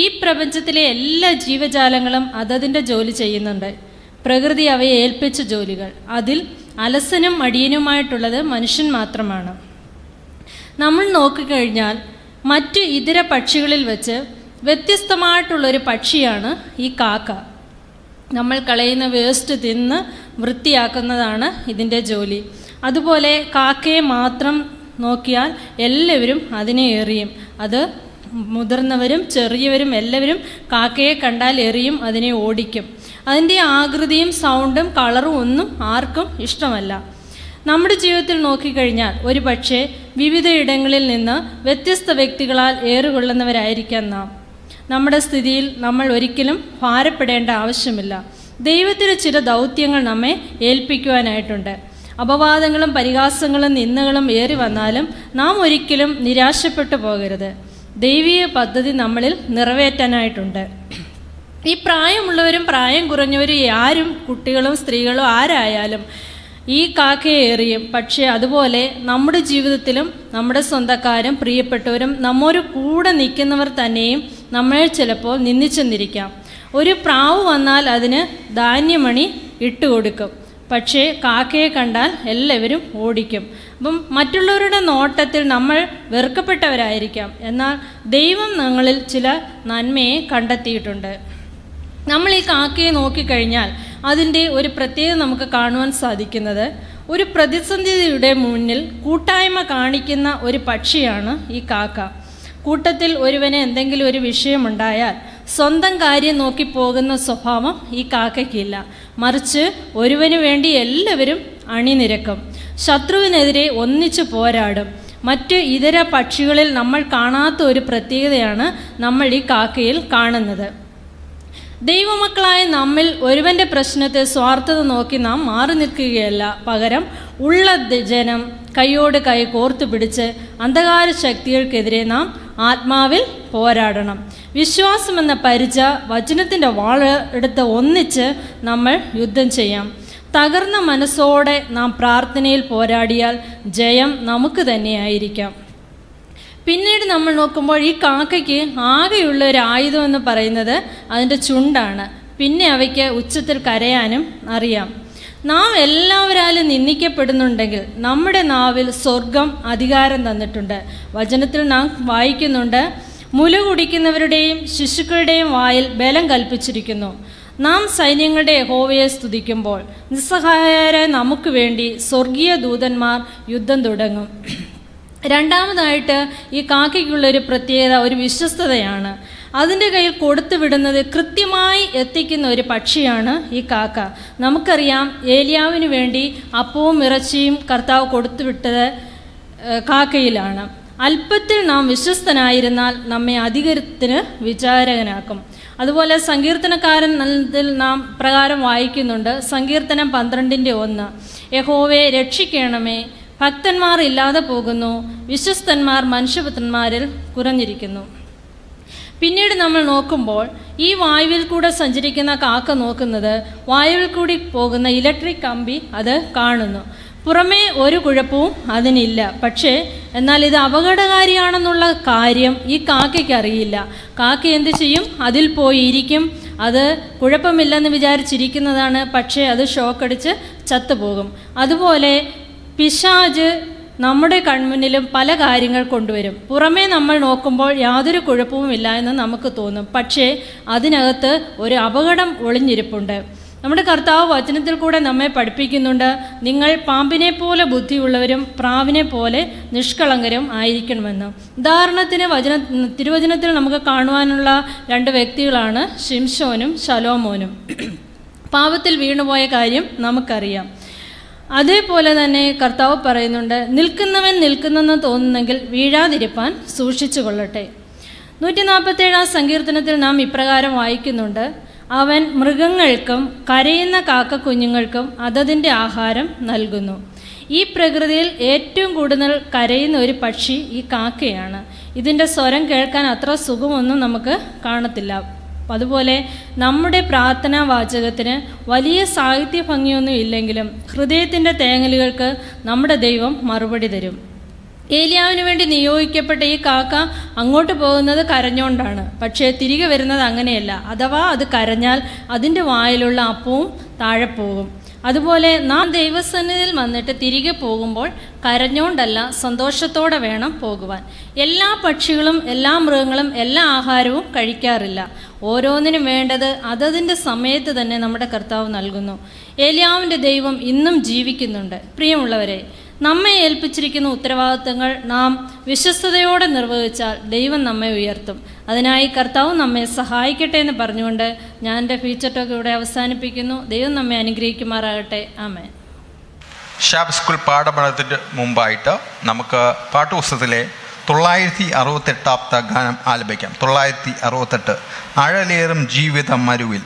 ഈ പ്രപഞ്ചത്തിലെ എല്ലാ ജീവജാലങ്ങളും അതതിൻ്റെ ജോലി ചെയ്യുന്നുണ്ട്. പ്രകൃതി അവയെ ഏൽപ്പിച്ച ജോലികൾ. അതിൽ അലസനും മടിയനുമായിട്ടുള്ളത് മനുഷ്യൻ മാത്രമാണ്. നമ്മൾ നോക്കിക്കഴിഞ്ഞാൽ മറ്റു ഇതര പക്ഷികളിൽ വെച്ച് വ്യത്യസ്തമായിട്ടുള്ളൊരു പക്ഷിയാണ് ഈ കാക്ക. നമ്മൾ കളയുന്ന വേസ്റ്റ് തിന്ന് വൃത്തിയാക്കുന്നതാണ് ഇതിൻ്റെ ജോലി. അതുപോലെ കാക്കയെ മാത്രം നോക്കിയാൽ എല്ലാവരും അതിനെ എറിയും. അത് മുതിർന്നവരും ചെറിയവരും എല്ലാവരും കാക്കയെ കണ്ടാൽ എറിയും, അതിനെ ഓടിക്കും. അതിൻ്റെ ആകൃതിയും സൗണ്ടും കളറും ഒന്നും ആർക്കും ഇഷ്ടമല്ല. നമ്മുടെ ജീവിതത്തിൽ നോക്കിക്കഴിഞ്ഞാൽ ഒരു പക്ഷേ വിവിധ ഇടങ്ങളിൽ നിന്ന് വ്യത്യസ്ത വ്യക്തികളാൽ ഏറുകൊള്ളുന്നവരായിരിക്കാം നാം. നമ്മുടെ സ്ഥിതിയിൽ നമ്മൾ ഒരിക്കലും ഭാരപ്പെടേണ്ട ആവശ്യമില്ല. ദൈവത്തിന് ചില ദൗത്യങ്ങൾ നമ്മെ ഏൽപ്പിക്കുവാനായിട്ടുണ്ട്. അപവാദങ്ങളും പരിഹാസങ്ങളും നിന്ദകളും ഏറി വന്നാലും നാം ഒരിക്കലും നിരാശപ്പെട്ടു പോകരുത്. ദൈവീയ പദ്ധതി നമ്മളിൽ നിറവേറ്റാനായിട്ടുണ്ട്. ഈ പ്രായമുള്ളവരും പ്രായം കുറഞ്ഞവരും ആരും, കുട്ടികളും സ്ത്രീകളും ആരായാലും ഈ കാക്കയെ എറിയും. പക്ഷേ അതുപോലെ നമ്മുടെ ജീവിതത്തിലും നമ്മുടെ സ്വന്തക്കാരും പ്രിയപ്പെട്ടവരും നമ്മോട് കൂടെ നിൽക്കുന്നവർ തന്നെയും നമ്മളെ ചിലപ്പോൾ നിന്ദിച്ചെന്നിരിക്കാം. ഒരു പ്രാവ് വന്നാൽ അതിന് ധാന്യമണി ഇട്ടുകൊടുക്കും. പക്ഷേ കാക്കയെ കണ്ടാൽ എല്ലാവരും ഓടിക്കും. അപ്പം മറ്റുള്ളവരുടെ നോട്ടത്തിൽ നമ്മൾ വെറുക്കപ്പെട്ടവരായിരിക്കാം. എന്നാൽ ദൈവം ഞങ്ങളിൽ ചില നന്മയെ കണ്ടെത്തിയിട്ടുണ്ട്. നമ്മൾ ഈ കാക്കയെ നോക്കിക്കഴിഞ്ഞാൽ അതിൻ്റെ ഒരു പ്രത്യേകത നമുക്ക് കാണുവാൻ സാധിക്കുന്നത്, ഒരു പ്രതിസന്ധിയുടെ മുന്നിൽ കൂട്ടായ്മ കാണിക്കുന്ന ഒരു പക്ഷിയാണ് ഈ കാക്ക. കൂട്ടത്തിൽ ഒരുവന് എന്തെങ്കിലും ഒരു വിഷയമുണ്ടായാൽ സ്വന്തം കാര്യം നോക്കി പോകുന്ന സ്വഭാവം ഈ കാക്കയ്ക്കില്ല. മറിച്ച് ഒരുവന് വേണ്ടി എല്ലാവരും അണിനിരക്കും. ശത്രുവിനെതിരെ ഒന്നിച്ചു പോരാടും. മറ്റ് ഇതര പക്ഷികളിൽ നമ്മൾ കാണാത്ത ഒരു പ്രത്യേകതയാണ് നമ്മൾ ഈ കാക്കയിൽ കാണുന്നത്. ദൈവമക്കളായ നമ്മിൽ ഒരുവൻ്റെ പ്രശ്നത്തെ സ്വാർത്ഥത നോക്കി നാം മാറി നിൽക്കുകയല്ല. പകരം ഉള്ള ജനം കൈയോട് കൈ കോർത്തു പിടിച്ച് അന്ധകാര ശക്തികൾക്കെതിരെ നാം ആത്മാവിൽ പോരാടണം. വിശ്വാസമെന്ന പരിച വചനത്തിൻ്റെ വാള് എടുത്ത് ഒന്നിച്ച് നമ്മൾ യുദ്ധം ചെയ്യാം. തകർന്ന മനസ്സോടെ നാം പ്രാർത്ഥനയിൽ പോരാടിയാൽ ജയം നമുക്ക് തന്നെയായിരിക്കാം. പിന്നീട് നമ്മൾ നോക്കുമ്പോൾ ഈ കാക്കയ്ക്ക് ആകെയുള്ള ഒരു ആയുധം എന്ന് പറയുന്നത് അതിൻ്റെ ചുണ്ടാണ്. പിന്നെ അവയ്ക്ക് ഉച്ചത്തിൽ കരയാനും അറിയാം. നാം എല്ലാവരാലും നിന്ദിക്കപ്പെടുന്നുണ്ടെങ്കിൽ നമ്മുടെ നാവിൽ സ്വർഗം അധികാരം തന്നിട്ടുണ്ട്. വചനത്തിൽ നാം വായിക്കുന്നുണ്ട്, മുല കുടിക്കുന്നവരുടെയും ശിശുക്കളുടെയും വായിൽ ബലം കൽപ്പിച്ചിരിക്കുന്നു. നാം സൈന്യങ്ങളുടെ യഹോവയെ സ്തുതിക്കുമ്പോൾ നിസ്സഹായരായ നമുക്ക് വേണ്ടി സ്വർഗീയ ദൂതന്മാർ യുദ്ധം തുടങ്ങും. രണ്ടാമതായിട്ട് ഈ കാക്കയ്ക്കുള്ളൊരു പ്രത്യേകത ഒരു വിശ്വസ്തതയാണ്. അതിൻ്റെ കയ്യിൽ കൊടുത്തു വിടുന്നത് കൃത്യമായി എത്തിക്കുന്ന ഒരു പക്ഷിയാണ് ഈ കാക്ക. നമുക്കറിയാം, ഏലിയാവിന് വേണ്ടി അപ്പവും ഇറച്ചിയും കർത്താവ് കൊടുത്തുവിട്ടത് കാക്കയിലാണ്. അല്പത്തിൽ നാം വിശ്വസ്തനായിരുന്നാൽ നമ്മെ അധികത്തിന് വിചാരകനാക്കും. അതുപോലെ സങ്കീർത്തനക്കാരൻ നാം പ്രകാരം വായിക്കുന്നുണ്ട്, സങ്കീർത്തനം 12:1, യഹോവയെ രക്ഷിക്കണമേ, ഭക്തന്മാർ ഇല്ലാതെ പോകുന്നു, വിശ്വസ്തന്മാർ മനുഷ്യപുത്രന്മാരിൽ കുറഞ്ഞിരിക്കുന്നു. പിന്നീട് നമ്മൾ നോക്കുമ്പോൾ ഈ വായുവിൽ കൂടെ സഞ്ചരിക്കുന്ന കാക്ക നോക്കുന്നത് വായുവിൽ കൂടി പോകുന്ന ഇലക്ട്രിക് കമ്പി അത് കാണുന്നു. പുറമേ ഒരു കുഴപ്പവും അതിനില്ല. പക്ഷേ എന്നാൽ ഇത് അപകടകാരിയാണെന്നുള്ള കാര്യം ഈ കാക്കയ്ക്ക് അറിയില്ല. കാക്ക എന്ത് ചെയ്യും? അതിൽ പോയി ഇരിക്കും. അത് കുഴപ്പമില്ലെന്ന് വിചാരിച്ചിരിക്കുന്നതാണ്. പക്ഷേ അത് ഷോക്കടിച്ച് ചത്തുപോകും. അതുപോലെ പിശാച് നമ്മുടെ കൺമുന്നിലും പല കാര്യങ്ങൾ കൊണ്ടുവരും. പുറമേ നമ്മൾ നോക്കുമ്പോൾ യാതൊരു കുഴപ്പവുമില്ല എന്ന് നമുക്ക് തോന്നും. പക്ഷേ അതിനകത്ത് ഒരു അപകടം ഒളിഞ്ഞിരിപ്പുണ്ട്. നമ്മുടെ കർത്താവ് വചനത്തിൽ കൂടെ നമ്മെ പഠിപ്പിക്കുന്നുണ്ട്, നിങ്ങൾ പാമ്പിനെ പോലെ ബുദ്ധിയുള്ളവരും പ്രാവിനെ പോലെ നിഷ്കളങ്കരും ആയിരിക്കണമെന്ന്. ഉദാഹരണത്തിന് തിരുവചനത്തിൽ നമുക്ക് കാണുവാനുള്ള 2 വ്യക്തികളാണ് ശിംശോനും ശലോമോനും. പാപത്തിൽ വീണുപോയ കാര്യം നമുക്കറിയാം. അതേപോലെ തന്നെ കർത്താവ് പറയുന്നുണ്ട്, നിൽക്കുന്നവൻ നിൽക്കുന്നെന്ന് തോന്നുന്നെങ്കിൽ വീഴാതിരിപ്പാൻ സൂക്ഷിച്ചു കൊള്ളട്ടെ. 147 സങ്കീർത്തനത്തിൽ നാം ഇപ്രകാരം വായിക്കുന്നുണ്ട്, അവൻ മൃഗങ്ങൾക്കും കരയുന്ന കാക്കക്കുഞ്ഞുങ്ങൾക്കും അതതിൻ്റെ ആഹാരം നൽകുന്നു. ഈ പ്രകൃതിയിൽ ഏറ്റവും കൂടുതൽ കരയുന്ന ഒരു പക്ഷി ഈ കാക്കയാണ്. ഇതിൻ്റെ സ്വരം കേൾക്കാൻ അത്ര സുഖമൊന്നും നമുക്ക് കാണത്തില്ല. അതുപോലെ നമ്മുടെ പ്രാർത്ഥനാ വാചകത്തിന് വലിയ സാഹിത്യ ഭംഗിയൊന്നും ഇല്ലെങ്കിലും ഹൃദയത്തിൻ്റെ തേങ്ങലുകൾക്ക് നമ്മുടെ ദൈവം മറുപടി തരും. ഏലിയാവിന് വേണ്ടി നിയോഗിക്കപ്പെട്ട ഈ കാക്ക അങ്ങോട്ട് പോകുന്നത് കരഞ്ഞുകൊണ്ടാണ്. പക്ഷേ തിരികെ വരുന്നത് അങ്ങനെയല്ല. അഥവാ അത് കരഞ്ഞാൽ അതിൻ്റെ വായിലുള്ള അപ്പവും താഴെ പോകും. അതുപോലെ നാം ദൈവസന്നിധിയിൽ വന്നിട്ട് തിരികെ പോകുമ്പോൾ കരഞ്ഞുകൊണ്ടല്ല, സന്തോഷത്തോടെ വേണം പോകുവാൻ. എല്ലാ പക്ഷികളും എല്ലാ മൃഗങ്ങളും എല്ലാ ആഹാരവും കഴിക്കാറില്ല. ഓരോന്നിനും വേണ്ടത് അതതിൻ്റെ സമയത്ത് തന്നെ നമ്മുടെ കർത്താവ് നൽകുന്നു. ഏലിയാവിൻ്റെ ദൈവം ഇന്നും ജീവിക്കുന്നുണ്ട്. പ്രിയമുള്ളവരെ, നമ്മെ ഏൽപ്പിച്ചിരിക്കുന്ന ഉത്തരവാദിത്തങ്ങൾ നാം വിശ്വസ്തയോടെ നിർവഹിച്ചാൽ ദൈവം നമ്മെ ഉയർത്തും. അതിനായി കർത്താവ് നമ്മെ സഹായിക്കട്ടെ എന്ന് പറഞ്ഞുകൊണ്ട് ഞാൻ എൻ്റെ ഫീച്ചർ ടോക്ക് ഇവിടെ അവസാനിപ്പിക്കുന്നു. ദൈവം നമ്മെ അനുഗ്രഹിക്കുമാറാകട്ടെ. ആമേൻ. ഷാബ് സ്കൂൾ പാഠപഠനത്തിന് മുമ്പായിട്ട് നമുക്ക് പാഠപുസ്തകത്തിലെ 968 ഗാനം ആലപിക്കാം. 968 അഴലേറും ജീവിത മരുവിൽ.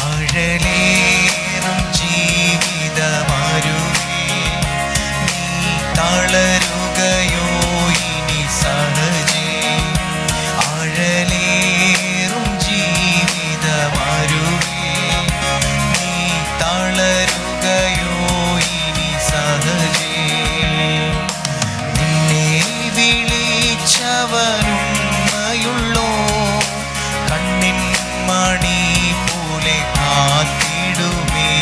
അഴലേറും ജീവിതമരുവേ, നീ തളരുകയോ ഇനി സഹജേ? അഴലേറും ജീവിതമരുവേ, നീ തളരുകയോ ഇനി സഹജേ? നിന്നെ വിളിച്ചവനുമ്മയുള്ളോ, കണ്ണിൻ മണി പോലെ കാത്തിടുമേ.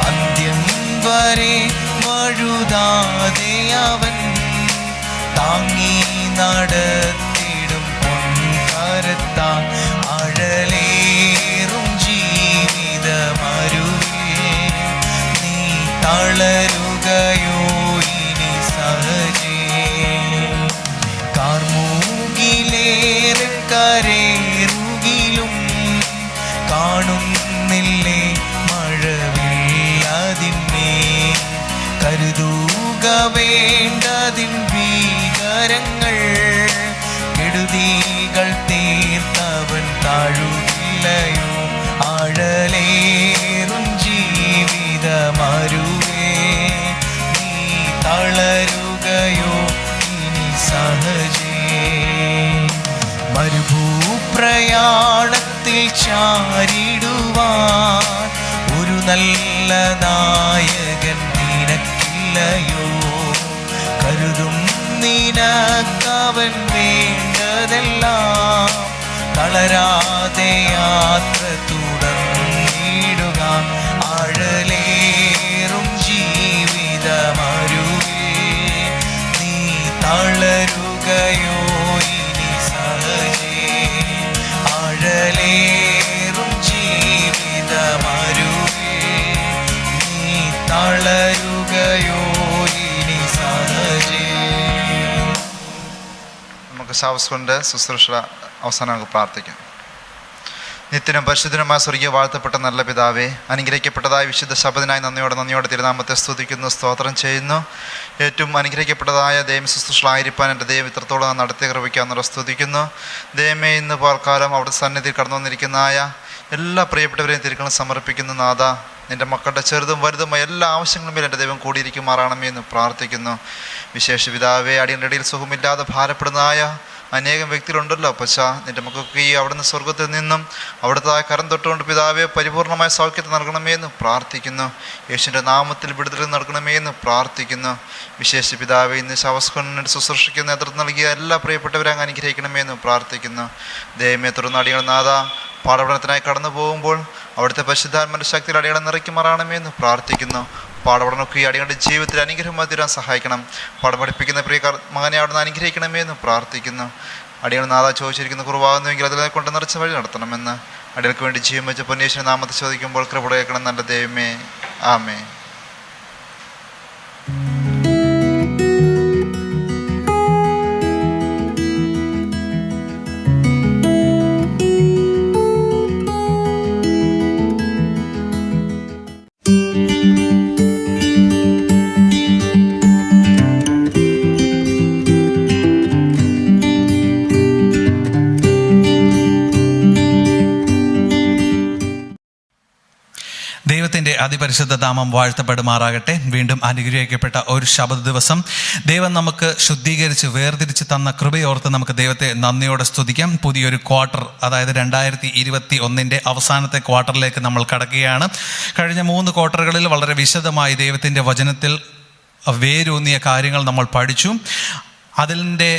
അന്ത്യം വരെ വഴുതാതെ അവൻ താങ്ങി നടത്തിടും പൊൻകരത്താൽ. അഴലേറും ജീവിതമരുവേ, നീ തളരുകയോ ഇനി സഹജേ? കാർമൂകിലേറെ കരേറുകിലും കാണുന്നില്ലേ മഴവില്ലതിന്മേ? കരുതുക വേണ്ടതിൻ ഭീകരങ്ങൾ, കെടുതികൾ തീർത്തവൻ താഴുകില്ലയോ? അഴലേറും ജീവിതമരുവേ, നീ തളരുകയോ ഇനി സഹജേ? മരുഭൂപ്രയാണത്തിൽ ചാരിടുവാൻ ഒരു നല്ല നായകൻ നിനക്കില്ലയോ? കരുതും നിനക്കവൻ വേണ്ടതെല്ലാം, തളരാതെ യാത്ര തുടർന്നിടുക. അഴലേറും ജീവിതമരുവേ, നീ തളരുകയോ ഇനി സഹജേ? അഴലേറും ജീവിതമരുവേ, നീ തളരുകയോ ഇനി സഹജേ? നമുക്ക് ശാവസ്കൊണ്ട് ശുശ്രൂഷ അവസാനം നമുക്ക് പ്രാർത്ഥിക്കാം. നിത്യനും പരിശുദ്ധനുമായ സ്വർഗീയ വാഴ്ത്തപ്പെട്ട നല്ല പിതാവേ, അനുഗ്രഹിക്കപ്പെട്ടതായ വിശുദ്ധ ശബ്ദത്തിനായി നന്ദിയോടെ തിരുനാമത്തെ സ്തുതിക്കുന്നു, സ്തോത്രം ചെയ്യുന്നു. ഏറ്റവും അനുഗ്രഹിക്കപ്പെട്ടതായ ദൈവ ശുശ്രൂഷകളായിരിക്കാൻ എൻ്റെ ദൈവം ഇത്രത്തോളം നടത്തി കൃപിക്കാവുന്നവരെ സ്തുതിക്കുന്നു. ദൈവമേ, ഇന്ന് പാൽക്കാലം അവിടെ സന്നിധിയിൽ കടന്നു വന്നിരിക്കുന്നതായ എല്ലാ പ്രിയപ്പെട്ടവരെയും തിരുക്കളും സമർപ്പിക്കുന്നു. നാഥ, നിൻ്റെ മക്കളുടെ ചെറുതും വലുതുമായ എല്ലാ ആവശ്യങ്ങളും എൻ്റെ ദൈവം കൂടിയിരിക്കുമാറാണമേ എന്ന് പ്രാർത്ഥിക്കുന്നു. വിശേഷ പിതാവേ, അടിയൻ്റെ ഇടയിൽ സുഖമില്ലാതെ ഭാരപ്പെടുന്നതായ അനേകം വ്യക്തികളുണ്ടല്ലോ പച്ച, നിൻ്റെ മക്കൾക്ക് ഈ അവിടുന്ന് സ്വർഗത്തിൽ നിന്നും അവിടുത്തെ കരം തൊട്ടുകൊണ്ട് പിതാവെ പരിപൂർണമായ സൗഖ്യത്തെ നൽകണമേ എന്ന് പ്രാർത്ഥിക്കുന്നു. യേശുവിൻ്റെ നാമത്തിൽ വിടുതൽ നൽകണമേ എന്ന് പ്രാർത്ഥിക്കുന്നു. വിശേഷ പിതാവെ, ഇന്ന് ശവസ്കൊണ്ടിൻ്റെ ശുശ്രൂഷയ്ക്ക് നേതൃത്വം നൽകിയ എല്ലാ പ്രിയപ്പെട്ടവരെ അങ്ങ് അനുഗ്രഹിക്കണമേ എന്ന് പ്രാർത്ഥിക്കുന്നു. ദൈവമേ, തുടർന്ന് അടിയങ്ങൾ നാഥ പാഠപഠനത്തിനായി കടന്നു പോകുമ്പോൾ അവിടുത്തെ പരിശുദ്ധാത്മാവിൻ്റെ ശക്തിയിൽ അടിയങ്ങളെ നിറയ്ക്കുമാറാണമേ എന്ന് പ്രാർത്ഥിക്കുന്നു. പാഠപഠനമൊക്കെ ഈ അടിയങ്ങളുടെ ജീവിതത്തിൽ അനുഗ്രഹമായി തീരാൻ സഹായിക്കണം. പാഠം പഠിപ്പിക്കുന്ന പ്രിയ മകനെ അവിടുന്ന് അനുഗ്രഹിക്കണമേ എന്ന് പ്രാർത്ഥിക്കുന്നു. അടിയങ്ങൾ നാഥ ചോദിച്ചിരിക്കുന്ന കുറവാകുന്നുവെങ്കിൽ അതിനെ കൊണ്ട് നിറച്ച വഴി നടത്തണമെന്ന് അടിയൾക്ക് വേണ്ടി ജീവൻ വെച്ച പൊന്നേശ്വരൻ നാമത്തെ ചോദിക്കുമ്പോൾ കൃപ കേൾക്കണം നല്ല ദൈവമേ. ആമേ. ദൈവത്തിൻ്റെ അതിപരിശുദ്ധ നാമം വാഴ്ത്തപ്പെടുമാറാകട്ടെ. വീണ്ടും അനുഗ്രഹിക്കപ്പെട്ട ഒരു ശബദ ദിവസം ദൈവം നമുക്ക് ശുദ്ധീകരിച്ച് വേർതിരിച്ച് തന്ന കൃപയോർത്ത് നമുക്ക് ദൈവത്തെ നന്ദിയോടെ സ്തുതിക്കാം. പുതിയൊരു ക്വാർട്ടർ, അതായത് 2021 അവസാനത്തെ ക്വാർട്ടറിലേക്ക് നമ്മൾ കടക്കുകയാണ്. കഴിഞ്ഞ 3 ക്വാർട്ടറുകളിൽ വളരെ വിശദമായി ദൈവത്തിൻ്റെ വചനത്തിൽ വേരൂന്നിയ കാര്യങ്ങൾ നമ്മൾ പഠിച്ചു. അതിൻ്റെ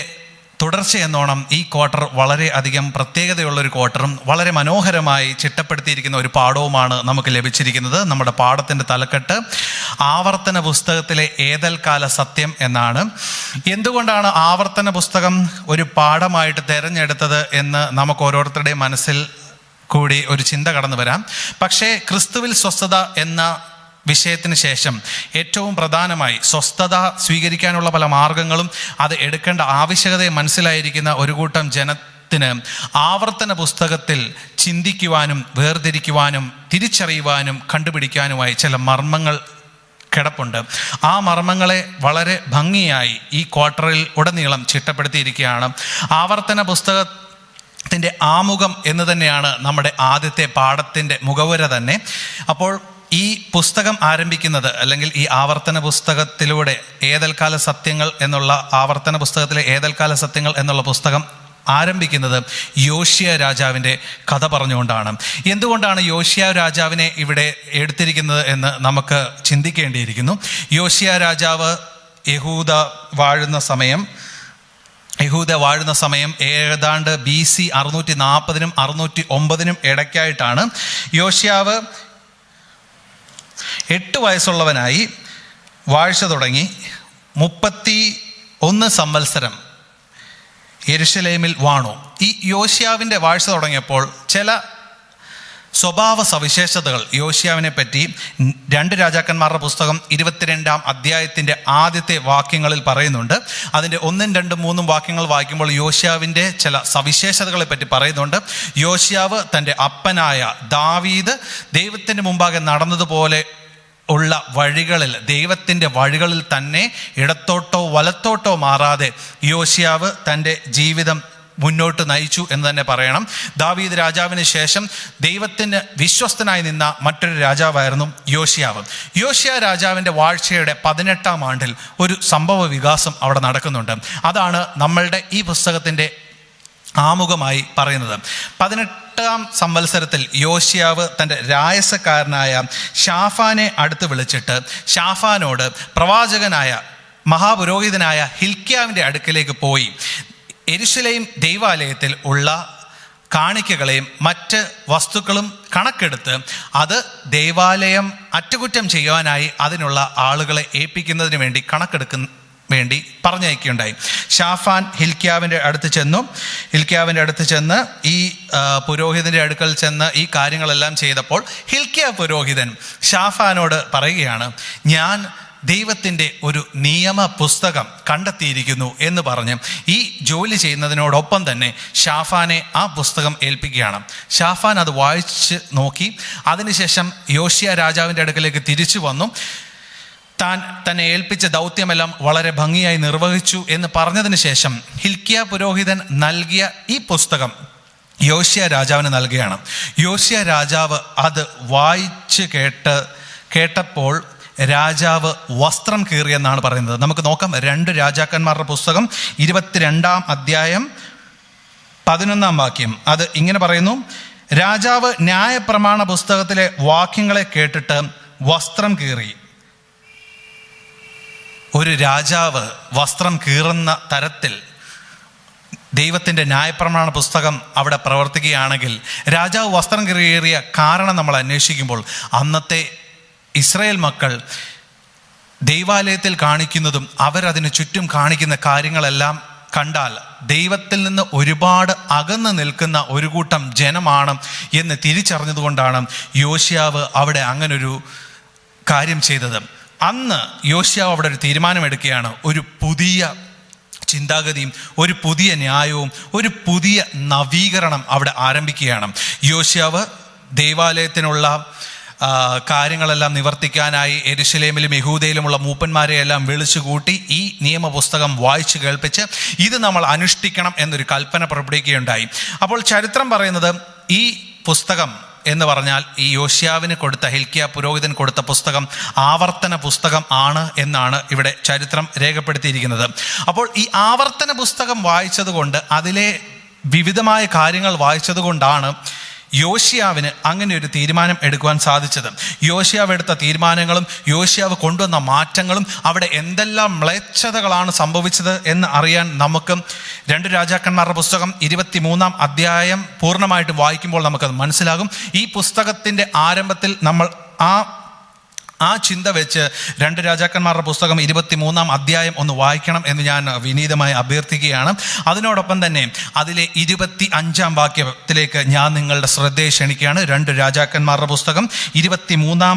തുടർച്ചയെന്നോണം ഈ ക്വാർട്ടർ വളരെ അധികം പ്രത്യേകതയുള്ളൊരു ക്വാർട്ടറും വളരെ മനോഹരമായി ചിട്ടപ്പെടുത്തിയിരിക്കുന്ന ഒരു പാഠവുമാണ് നമുക്ക് ലഭിച്ചിരിക്കുന്നത്. നമ്മുടെ പാഠത്തിൻ്റെ തലക്കെട്ട് ആവർത്തന പുസ്തകത്തിലെ ഏതൽകാല സത്യം എന്നാണ്. എന്തുകൊണ്ടാണ് ആവർത്തന പുസ്തകം ഒരു പാഠമായിട്ട് തിരഞ്ഞെടുത്തത് എന്ന് നമുക്ക് ഓരോരുത്തരുടെയും മനസ്സിൽ കൂടി ഒരു ചിന്ത കടന്നു വരാം. പക്ഷേ ക്രിസ്തുവിൽ സ്വസ്ഥത എന്ന വിഷയത്തിന് ശേഷം ഏറ്റവും പ്രധാനമായി സ്വസ്ഥത സ്വീകരിക്കാനുള്ള പല മാർഗങ്ങളും അത് എടുക്കേണ്ട ആവശ്യകതയെ മനസ്സിലായിരിക്കുന്ന ഒരു കൂട്ടം ജനത്തിന് ആവർത്തന പുസ്തകത്തിൽ ചിന്തിക്കുവാനും വേർതിരിക്കുവാനും തിരിച്ചറിയുവാനും കണ്ടുപിടിക്കാനുമായി ചില മർമ്മങ്ങൾ കിടപ്പുണ്ട്. ആ മർമ്മങ്ങളെ വളരെ ഭംഗിയായി ഈ ക്വാർട്ടറിൽ ഉടനീളം ചിട്ടപ്പെടുത്തിയിരിക്കുകയാണ്. ആവർത്തന പുസ്തകത്തിൻ്റെ ആമുഖം എന്ന് തന്നെയാണ് നമ്മുടെ ആദ്യത്തെ പാഠത്തിൻ്റെ മുഖവുര തന്നെ. അപ്പോൾ ഈ പുസ്തകം ആരംഭിക്കുന്നത്, അല്ലെങ്കിൽ ഈ ആവർത്തന പുസ്തകത്തിലൂടെ ഏതൽകാല സത്യങ്ങൾ എന്നുള്ള ആവർത്തന പുസ്തകത്തിലെ ഏതൽകാല സത്യങ്ങൾ എന്നുള്ള പുസ്തകം ആരംഭിക്കുന്നത് യോശിയ രാജാവിൻ്റെ കഥ പറഞ്ഞുകൊണ്ടാണ്. എന്തുകൊണ്ടാണ് യോശിയ രാജാവിനെ ഇവിടെ എടുത്തിരിക്കുന്നത് എന്ന് നമുക്ക് ചിന്തിക്കേണ്ടിയിരിക്കുന്നു. യോശിയ രാജാവ് യഹൂദ വാഴുന്ന സമയം ഏതാണ്ട് BC 640 609 ഇടയ്ക്കായിട്ടാണ്. യോശിയാവ് 8 വയസ്സുള്ളവനായി വാഴ്ച തുടങ്ങി 31 സംവത്സരം യെരുശലേമിൽ വാണു. ഈ യോശിയാവിൻ്റെ വാഴ്ച തുടങ്ങിയപ്പോൾ ചില സ്വഭാവ സവിശേഷതകൾ യോശിയാവിനെ പറ്റി 2 രാജാക്കന്മാരുടെ പുസ്തകം 22-ാം അധ്യായത്തിൻ്റെ ആദ്യത്തെ വാക്യങ്ങളിൽ പറയുന്നുണ്ട്. അതിൻ്റെ 1, 2, 3 വാക്യങ്ങൾ വായിക്കുമ്പോൾ യോശിയാവിൻ്റെ ചില സവിശേഷതകളെ പറ്റി പറയുന്നുണ്ട്. യോശിയാവ് തൻ്റെ അപ്പനായ ദാവീദ് ദൈവത്തിൻ്റെ മുമ്പാകെ നടന്നതുപോലെ ഉള്ള വഴികളിൽ, ദൈവത്തിൻ്റെ വഴികളിൽ തന്നെ ഇടത്തോട്ടോ വലത്തോട്ടോ മാറാതെ യോശിയാവ് തൻ്റെ ജീവിതം മുന്നോട്ട് നയിച്ചു എന്ന് തന്നെ പറയണം. ദാവീദ് രാജാവിന് ശേഷം ദൈവത്തിന് വിശ്വസ്തനായി നിന്ന മറ്റൊരു രാജാവായിരുന്നു യോശിയാവ്. യോശിയ രാജാവിൻ്റെ വാഴ്ചയുടെ 18-ാം ആണ്ടിൽ ഒരു സംഭവ വികാസം അവിടെ നടക്കുന്നുണ്ട്. അതാണ് നമ്മളുടെ ഈ പുസ്തകത്തിൻ്റെ ആമുഖമായി പറയുന്നത്. 18-ാം സംവത്സരത്തിൽ യോശിയാവ് തൻ്റെ രായസക്കാരനായ ഷാഫാനെ അടുത്ത് വിളിച്ചിട്ട് ഷാഫാനോട് പ്രവാചകനായ മഹാപുരോഹിതനായ ഹിൽക്കിയാവിൻ്റെ അടുക്കിലേക്ക് പോയി യെരുശലേം ദൈവാലയത്തിൽ ഉള്ള കാണിക്കകളെയും മറ്റ് വസ്തുക്കളും കണക്കെടുത്ത് അത് ദൈവാലയം അറ്റകുറ്റം ചെയ്യുവാനായി അതിനുള്ള ആളുകളെ ഏൽപ്പിക്കുന്നതിന് വേണ്ടി വേണ്ടി പറഞ്ഞയക്കുകയുണ്ടായി. ഷാഫാൻ ഹിൽക്കിയാവിൻ്റെ അടുത്ത് ചെന്ന് ഈ പുരോഹിതൻ്റെ അടുക്കൽ ചെന്ന് ഈ കാര്യങ്ങളെല്ലാം ചെയ്തപ്പോൾ ഹിൽക്കിയ പുരോഹിതൻ ഷാഫാനോട് പറയുകയാണ്, ഞാൻ ദൈവത്തിൻ്റെ ഒരു നിയമ പുസ്തകം കണ്ടെത്തിയിരിക്കുന്നു എന്ന് പറഞ്ഞ് ഈ ജോലി ചെയ്യുന്നതിനോടൊപ്പം തന്നെ ഷാഫാനെ ആ പുസ്തകം ഏൽപ്പിക്കുകയാണ്. ഷാഫാൻ അത് വായിച്ച് നോക്കി. അതിനുശേഷം യോശിയ രാജാവിൻ്റെ അടുക്കലേക്ക് തിരിച്ചു വന്നു. തന്നെ ഏൽപ്പിച്ച ദൗത്യമെല്ലാം വളരെ ഭംഗിയായി നിർവഹിച്ചു എന്ന് പറഞ്ഞതിന് ശേഷം ഹിൽക്കിയ പുരോഹിതൻ നൽകിയ ഈ പുസ്തകം യോശിയ രാജാവിന് നൽകുകയാണ്. യോശിയ രാജാവ് അത് വായിച്ച് കേട്ടപ്പോൾ രാജാവ് വസ്ത്രം കീറിയെന്നാണ് പറയുന്നത്. നമുക്ക് നോക്കാം. 2 രാജാക്കന്മാരുടെ പുസ്തകം 22-ാം അധ്യായം 11-ാം വാക്യം. അത് ഇങ്ങനെ പറയുന്നു: രാജാവ് ന്യായപ്രമാണ പുസ്തകത്തിലെ വാക്യങ്ങളെ കേട്ടിട്ട് വസ്ത്രം കീറി. ഒരു രാജാവ് വസ്ത്രം കീറുന്ന തരത്തിൽ ദൈവത്തിൻ്റെ ന്യായപ്രമാണ പുസ്തകം അവിടെ പ്രവർത്തിക്കുകയാണെങ്കിൽ രാജാവ് വസ്ത്രം കീറിയ കാരണം നമ്മൾ അന്വേഷിക്കുമ്പോൾ അന്നത്തെ ഇസ്രായേൽ മക്കൾ ദൈവാലയത്തിൽ കാണിക്കുന്നതും അവരതിന് ചുറ്റും കാണിക്കുന്ന കാര്യങ്ങളെല്ലാം കണ്ടാൽ ദൈവത്തിൽ നിന്ന് ഒരുപാട് അകന്ന് നിൽക്കുന്ന ഒരു കൂട്ടം ജനമാണ് എന്ന് തിരിച്ചറിഞ്ഞതുകൊണ്ടാണ് യോശിയാവ് അവിടെ അങ്ങനൊരു കാര്യം ചെയ്തത്. അന്ന് യോശിയാവ് അവിടെ ഒരു തീരുമാനമെടുക്കുകയാണ്. ഒരു പുതിയ ചിന്താഗതിയും ഒരു പുതിയ ന്യായവും ഒരു പുതിയ നവീകരണം അവിടെ ആരംഭിക്കുകയാണ്. യോശിയാവ് ദൈവാലയത്തിനുള്ള കാര്യങ്ങളെല്ലാം നിവർത്തിക്കാനായി യെരുശലേമിലും യഹൂദയിലുമുള്ള മൂപ്പന്മാരെയെല്ലാം വിളിച്ചുകൂട്ടി ഈ നിയമപുസ്തകം വായിച്ചു കേൾപ്പിച്ച് ഇത് നമ്മൾ അനുഷ്ഠിക്കണം എന്നൊരു കൽപ്പന പുറപ്പെടുവിക്കുകയുണ്ടായി. അപ്പോൾ ചരിത്രം പറയുന്നത് ഈ പുസ്തകം എന്ന് പറഞ്ഞാൽ ഈ യോശിയാവിന് കൊടുത്ത, ഹിൽക്കിയ പുരോഹിതൻ കൊടുത്ത പുസ്തകം ആവർത്തന പുസ്തകം ആണ് എന്നാണ് ഇവിടെ ചരിത്രം രേഖപ്പെടുത്തിയിരിക്കുന്നത്. അപ്പോൾ ഈ ആവർത്തന പുസ്തകം വായിച്ചതുകൊണ്ട്, അതിലെ വിവിധമായ കാര്യങ്ങൾ വായിച്ചതുകൊണ്ടാണ് യോശിയാവിന് അങ്ങനെ ഒരു തീരുമാനം എടുക്കുവാൻ സാധിച്ചത്. യോശിയാവ് എടുത്ത തീരുമാനങ്ങളും യോശിയാവ് കൊണ്ടുവന്ന മാറ്റങ്ങളും അവിടെ എന്തെല്ലാം മ്ലേച്ഛതകളാണ് സംഭവിച്ചത് എന്ന് അറിയാൻ നമുക്ക് 2 രാജാക്കന്മാരുടെ പുസ്തകം 23-ാം അധ്യായം പൂർണ്ണമായിട്ടും വായിക്കുമ്പോൾ നമുക്കത് മനസ്സിലാകും. ഈ പുസ്തകത്തിൻ്റെ ആരംഭത്തിൽ നമ്മൾ ആ ചിന്ത വെച്ച് 2 രാജാക്കന്മാരുടെ പുസ്തകം 23-ാം അധ്യായം ഒന്ന് വായിക്കണം എന്ന് ഞാൻ വിനീതമായി അഭ്യർത്ഥിക്കുകയാണ്. അതിനോടൊപ്പം തന്നെ അതിലെ 25-ാം വാക്യത്തിലേക്ക് ഞാൻ നിങ്ങളുടെ ശ്രദ്ധയെ ക്ഷണിക്കുകയാണ്. 2 രാജാക്കന്മാരുടെ പുസ്തകം 23-ാം